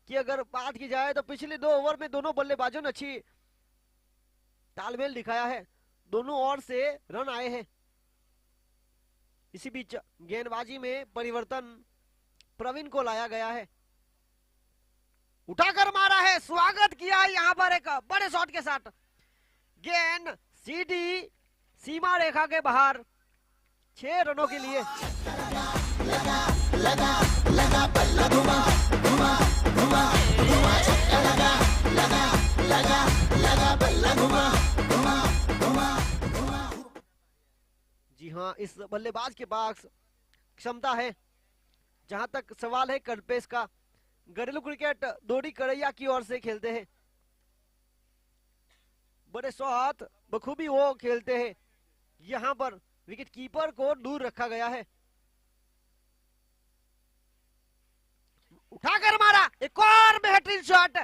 की अगर बात की जाए तो पिछले 2 ओवर में दोनों बल्लेबाजों ने अच्छी तालमेल दिखाया है। दोनों ओर से रन आए हैं। इसी बीच गेंदबाजी में परिवर्तन प्रवीण को लाया गया है। उठाकर मारा है, स्वागत किया यहाँ पर एक बड़े शॉट के साथ। गेंद सीधी सीमा रेखा के बाहर, 6 रनों के लिए। जी हाँ, इस बल्लेबाज के पास क्षमता है। जहां तक सवाल है करपेस का, घरेलू क्रिकेट दोडी करैया की ओर से खेलते हैं। बड़े शॉट बखूबी वो खेलते हैं। यहां पर विकेट कीपर को दूर रखा गया है। उठाकर मारा, एक और बेहतरीन शॉट,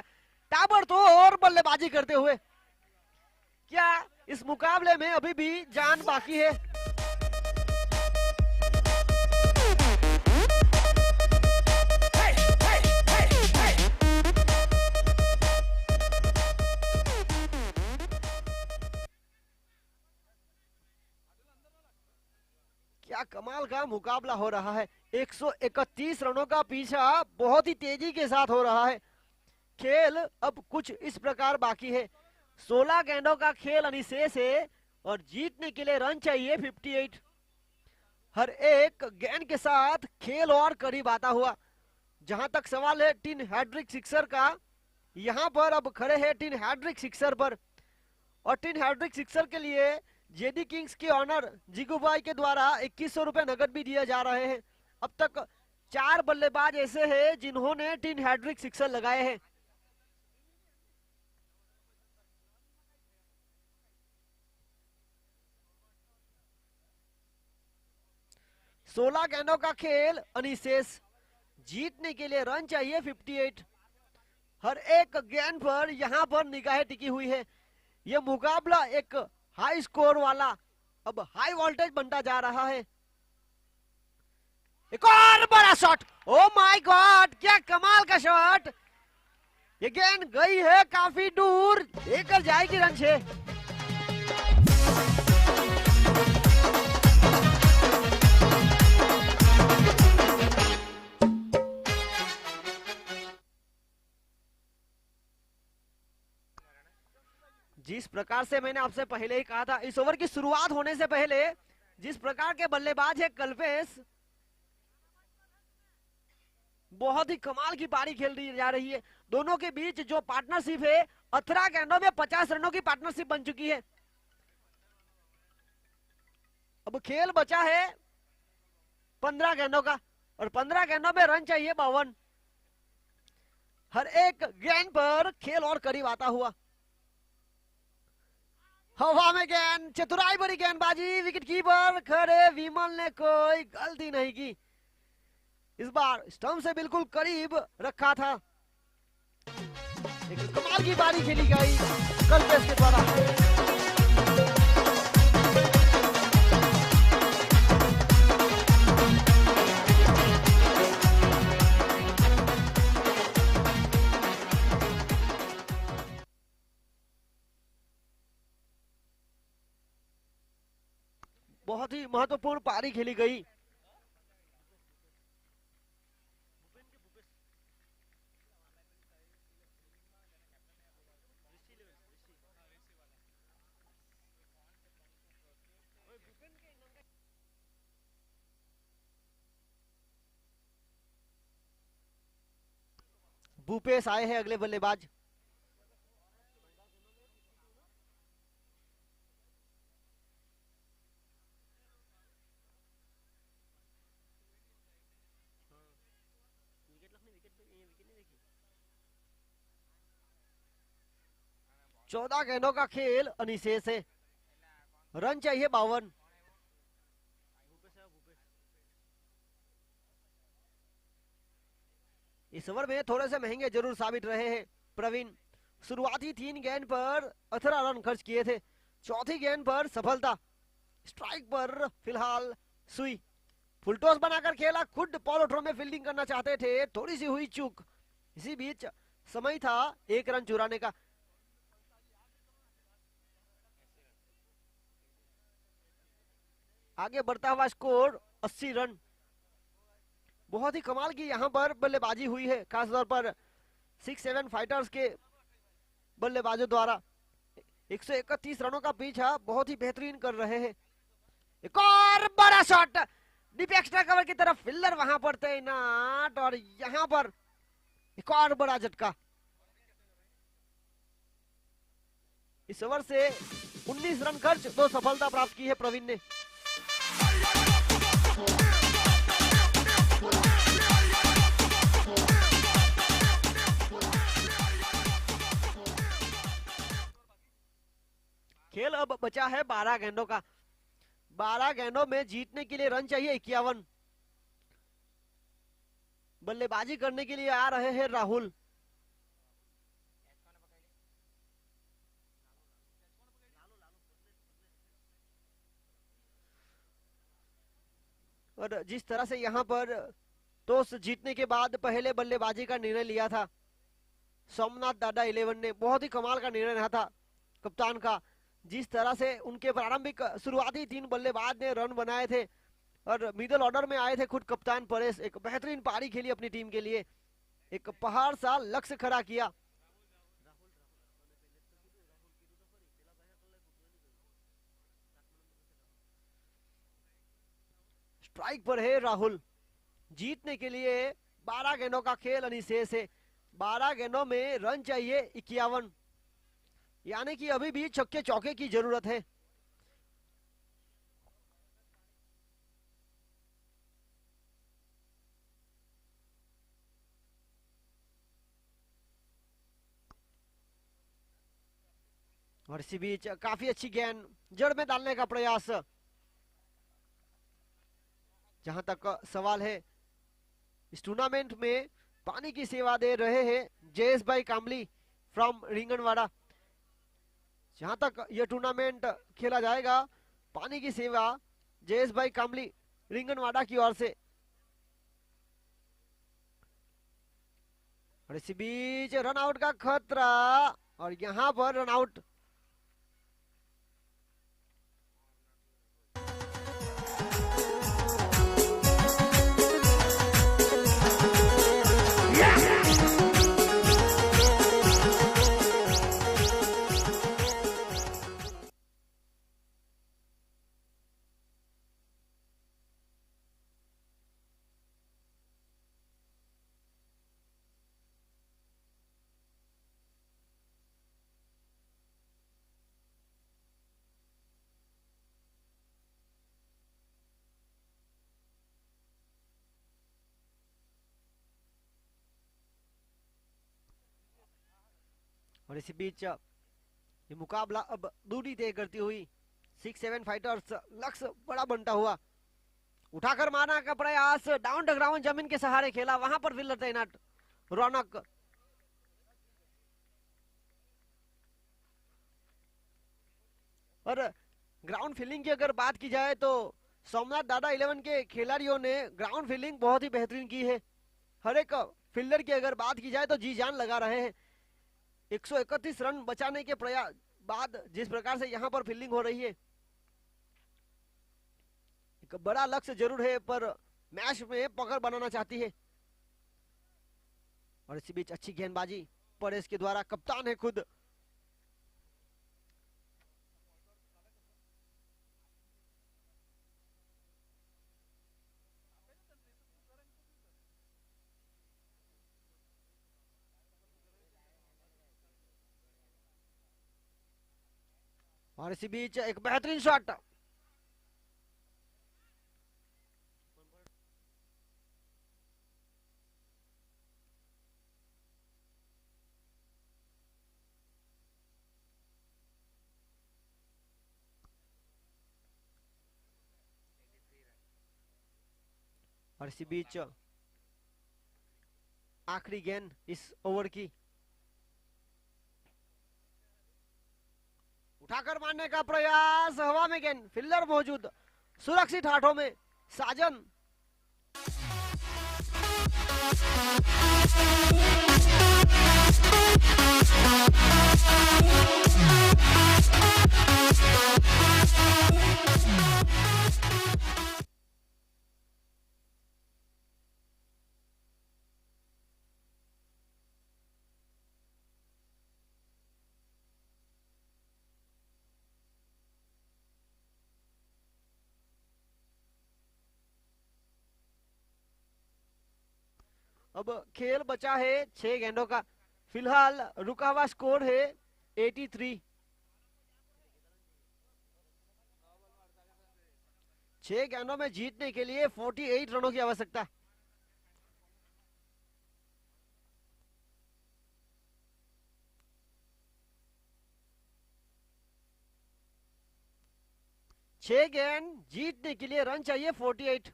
ताबड़तोड़ बल्लेबाजी करते हुए। क्या इस मुकाबले में अभी भी जान बाकी है? क्या कमाल का मुकाबला हो रहा है। 131 रनों का पीछा बहुत ही तेजी के साथ हो रहा है। खेल अब कुछ इस प्रकार बाकी है। 16 गेंदों का खेल अनिशेष है और जीतने के लिए रन चाहिए 58। हर एक गेंद के साथ खेल और करीब आता हुआ। जहां तक सवाल है टिन हैड्रिक सिक्सर का, यहां पर अब खड़े हैं टिन हैड्रिक सिक्सर पर। और टिन हैड्रिक सिक्सर के लिए जेडी किंग्स के ऑनर जिगुबाई के द्वारा 2100 रुपए नगद भी दिए जा रहे हैं। अब तक 4 बल्लेबाज ऐसे हैं जिन्होंने टिन हैड्रिक सिक्सर लगाए हैं। सोलह गेंदों का खेल अनिशेष, जीतने के लिए रन चाहिए 58। हर एक गेंद पर यहां पर निगाहें टिकी हुई है। यह मुकाबला एक हाई स्कोर वाला अब हाई वोल्टेज बनता जा रहा है। एक और बड़ा शॉट, ओ माय गॉड, क्या कमाल का शॉट। ये गेंद गई है काफी दूर, लेकर जाएगी रन 6। जिस प्रकार से मैंने आपसे पहले ही कहा था, इस ओवर की शुरुआत होने से पहले जिस प्रकार के बल्लेबाज है कल्पेश, बहुत ही कमाल की पारी खेल दी जा रही है। दोनों के बीच जो पार्टनरशिप है, 18 गेंदों में 50 रनों की पार्टनरशिप बन चुकी है। अब खेल बचा है 15 गेंदों का, और 15 गेंदों में रन चाहिए 52। हर एक गेंद पर खेल और करीब आता हुआ। हवा में गेंद, चतुराई भरी गेंदबाजी, विकेट कीपर खड़े विमल ने कोई गलती नहीं की। इस बार स्टंप से बिल्कुल करीब रखा था। एक कमाल की पारी खेली गई कल्पेश के द्वारा। बहुत ही महत्वपूर्ण पारी खेली गई। भूपेश आए हैं अगले बल्लेबाज। चौदह गेंदों का खेल अनिशेष है, रन चाहिए 52। इस ओवर में थोड़े से महंगे जरूर साबित रहे हैं प्रवीण। शुरुआती 3 गेंद पर 18 रन खर्च किए थे, चौथी गेंद पर सफलता, स्ट्राइक पर फिलहाल सुई। फुल टॉस बनाकर खेला, खुद पॉलो थ्रो में फील्डिंग करना चाहते थे, थोड़ी सी हुई चूक। इसी बीच समय था 1 रन चुराने का। आगे बढ़ता हुआ स्कोर 80 रन। बहुत ही कमाल की यहां पर बल्लेबाजी हुई है, खासतौर पर 6-7 फाइटर्स के बल्लेबाजों द्वारा। 131 रनों का पीछा बहुत ही बेहतरीन कर रहे हैं। एक और बड़ा शॉट, डीप एक्स्ट्रा कवर की तरफ, फिल्डर वहां पर तैनात, और यहां पर एक और बड़ा झटका। इस ओवर से 19 रन खर्च, 2 सफलता प्राप्त की है प्रवीण ने। खेल अब बचा है 12 गेंदों का। 12 गेंदों में जीतने के लिए रन चाहिए 51। बल्लेबाजी करने के लिए आ रहे हैं राहुल। और जिस तरह से यहां पर टॉस जीतने के बाद पहले बल्लेबाजी का निर्णय लिया था सोमनाथ दादा 11 ने, बहुत ही कमाल का निर्णय रहा था कप्तान का। जिस तरह से उनके प्रारंभिक शुरुआती 3 बल्लेबाज ने रन बनाए थे, और मिडिल ऑर्डर में आए थे खुद कप्तान परेश। एक बेहतरीन पारी खेली अपनी टीम के लिए, एक पहाड़ सा लक्ष्य खड़ा किया। स्ट्राइक पर है राहुल। जीतने के लिए 12 गेंदों का खेल अनिशेष है। 12 गेंदों में रन चाहिए 51, यानी कि अभी भी छक्के चौके की जरूरत है। और इसी बीच काफी अच्छी गेंद जड़ में डालने का प्रयास। जहां तक सवाल है, इस टूर्नामेंट में पानी की सेवा दे रहे हैं जयेश भाई कामली फ्रॉम रिंगनवाड़ा। जहां तक यह टूर्नामेंट खेला जाएगा पानी की सेवा जयेश भाई कामली रिंगनवाड़ा की ओर से। और इसी बीच रन आउट का खतरा और यहां पर रन आउट। और इसी बीच ये मुकाबला अब दूरी तय करती हुई 6-7 फाइटर्स लक्ष्य बड़ा बनता हुआ। उठाकर मारने का प्रयास, डाउन द ग्राउंड जमीन के सहारे खेला, वहां पर फील्डर तैनात रौनक। और ग्राउंड फील्डिंग की अगर बात की जाए तो सोमनाथ दादा 11 के खिलाड़ियों ने ग्राउंड फील्डिंग बहुत ही बेहतरीन की है। हर एक फील्डर की अगर बात की जाए तो जी जान लगा रहे हैं। 131 रन बचाने के प्रयास बाद जिस प्रकार से यहां पर फील्डिंग हो रही है, एक बड़ा लक्ष्य जरूर है पर मैच में पकड़ बनाना चाहती है। और इसी बीच अच्छी गेंदबाजी परेश के द्वारा, कप्तान है खुद। और इसी बीच एक बेहतरीन शॉट। और इसी बीच आखिरी गेंद इस ओवर की, उठाकर मारने का प्रयास, हवा में गेंद, फील्डर मौजूद, सुरक्षित हाथों में साजन। अब खेल बचा है 6 गेंदों का। फिलहाल रुका हुआ स्कोर है 83। 6 गेंदों में जीतने के लिए 48 रनों की आवश्यकता। छह गेंद जीतने के लिए रन चाहिए 48।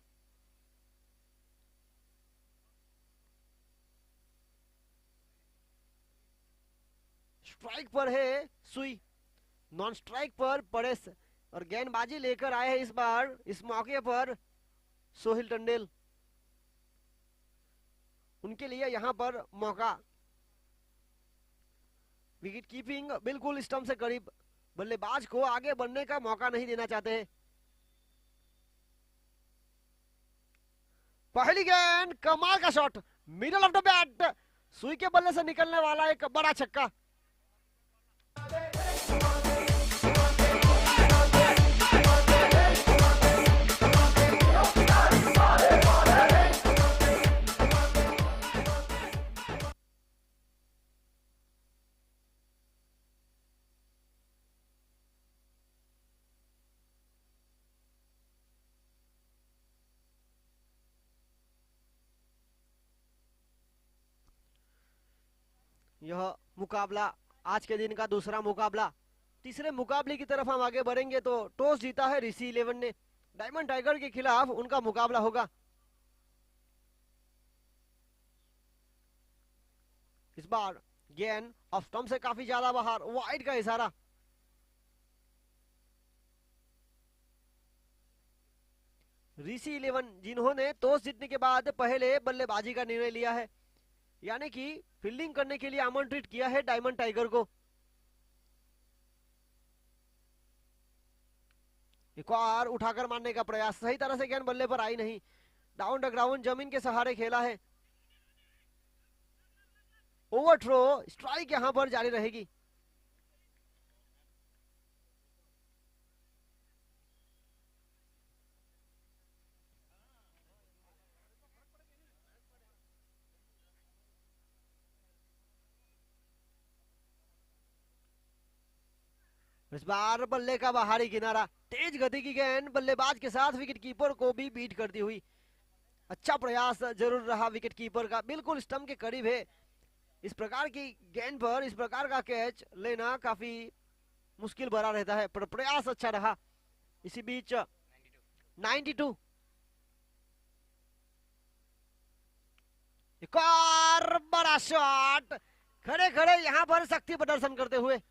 स्ट्राइक पर है सुई, नॉन स्ट्राइक पर परेश। और गेंदबाजी लेकर आए हैं इस बार इस मौके पर सोहिल टंडेल। उनके लिए यहां पर मौका। विकेट कीपिंग बिल्कुल स्टंप से करीब, बल्लेबाज को आगे बढ़ने का मौका नहीं देना चाहते हैं। पहली गेंद, कमाल का shot, middle of the bat, सुई के बल्ले से निकलने वाला एक बड़ा छक्का। यह मुकाबला आज के दिन का दूसरा मुकाबला। तीसरे मुकाबले की तरफ हम आगे बढ़ेंगे तो टॉस जीता है ऋषि 11 ने। डायमंड टाइगर के खिलाफ उनका मुकाबला होगा। इस बार गेंद ऑफ स्टंप से काफी ज्यादा बाहर, वाइड का इशारा। ऋषि 11 जिन्होंने टॉस जीतने के बाद पहले बल्लेबाजी का निर्णय लिया है, यानी कि फील्डिंग करने के लिए आमंत्रित किया है डायमंड टाइगर को। एक और उठाकर मारने का प्रयास, सही तरह से गेंद बल्ले पर आई नहीं, डाउन द ग्राउंड जमीन के सहारे खेला है। ओवर थ्रो, स्ट्राइक यहां पर जारी रहेगी। इस बार बल्ले का बाहरी किनारा, तेज गति की गेंद बल्लेबाज के साथ विकेट कीपर को भी बीट करती हुई। अच्छा प्रयास जरूर रहा विकेट कीपर का, बिल्कुल स्टंप के करीब है। इस प्रकार की गेंद पर इस प्रकार का कैच लेना काफी मुश्किल भरा रहता है, पर प्रयास अच्छा रहा। इसी बीच 92 एक और बड़ा शॉट, खड़े खड़े यहां पर शक्ति प्रदर्शन करते हुए।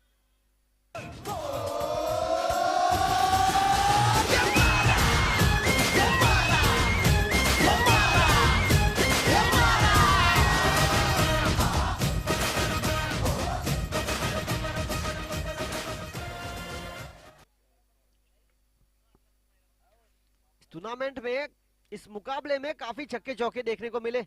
टूर्नामेंट में इस मुकाबले में काफी छक्के चौके देखने को मिले।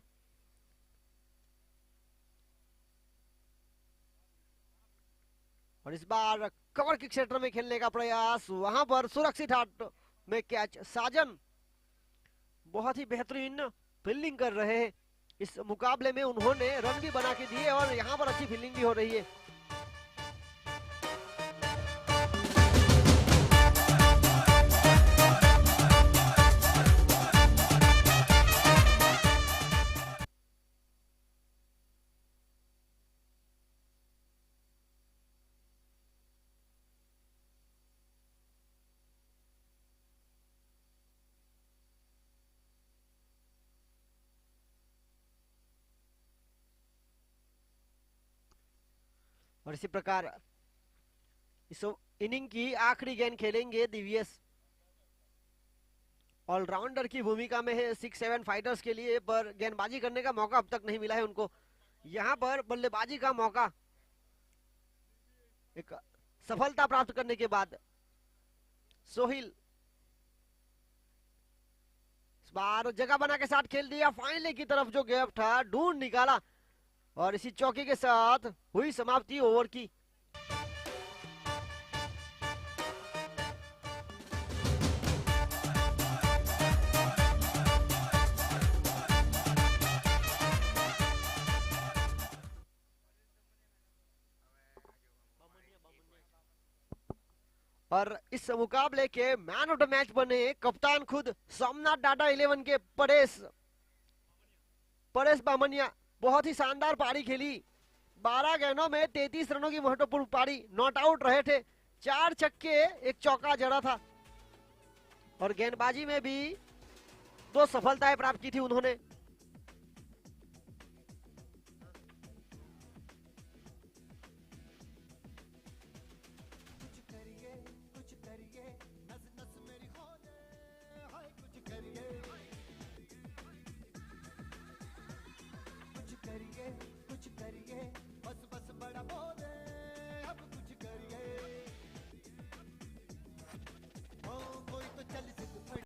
और इस बार कवर किक क्षेत्र में खेलने का प्रयास, वहां पर सुरक्षित हाथ में कैच। साजन बहुत ही बेहतरीन फील्डिंग कर रहे हैं इस मुकाबले में, उन्होंने रन भी बना के दिए और यहां पर अच्छी फील्डिंग भी हो रही है। और इसी प्रकार इस इनिंग की आखिरी गेंद खेलेंगे दिव्यस। ऑलराउंडर की भूमिका में है 6-7 फाइटर्स के लिए, पर गेंदबाजी करने का मौका अब तक नहीं मिला है उनको। यहां पर बल्लेबाजी का मौका, एक सफलता प्राप्त करने के बाद सोहिल इस बार जगह बना के साथ खेल दिया, फाइनली की तरफ जो गैप था ढूंढ निकाला और इसी चौके के साथ हुई समाप्ति ओवर की। और इस मुकाबले के मैन ऑफ द मैच बने कप्तान खुद सोमनाथ डाटा 11 के परेश बामनिया। बहुत ही शानदार पारी खेली, 12 गेंदों में 33 रनों की महत्वपूर्ण पारी, नॉट आउट रहे थे, 4 छक्के 1 चौका जड़ा था और गेंदबाजी में भी 2 सफलताएं प्राप्त की थी उन्होंने।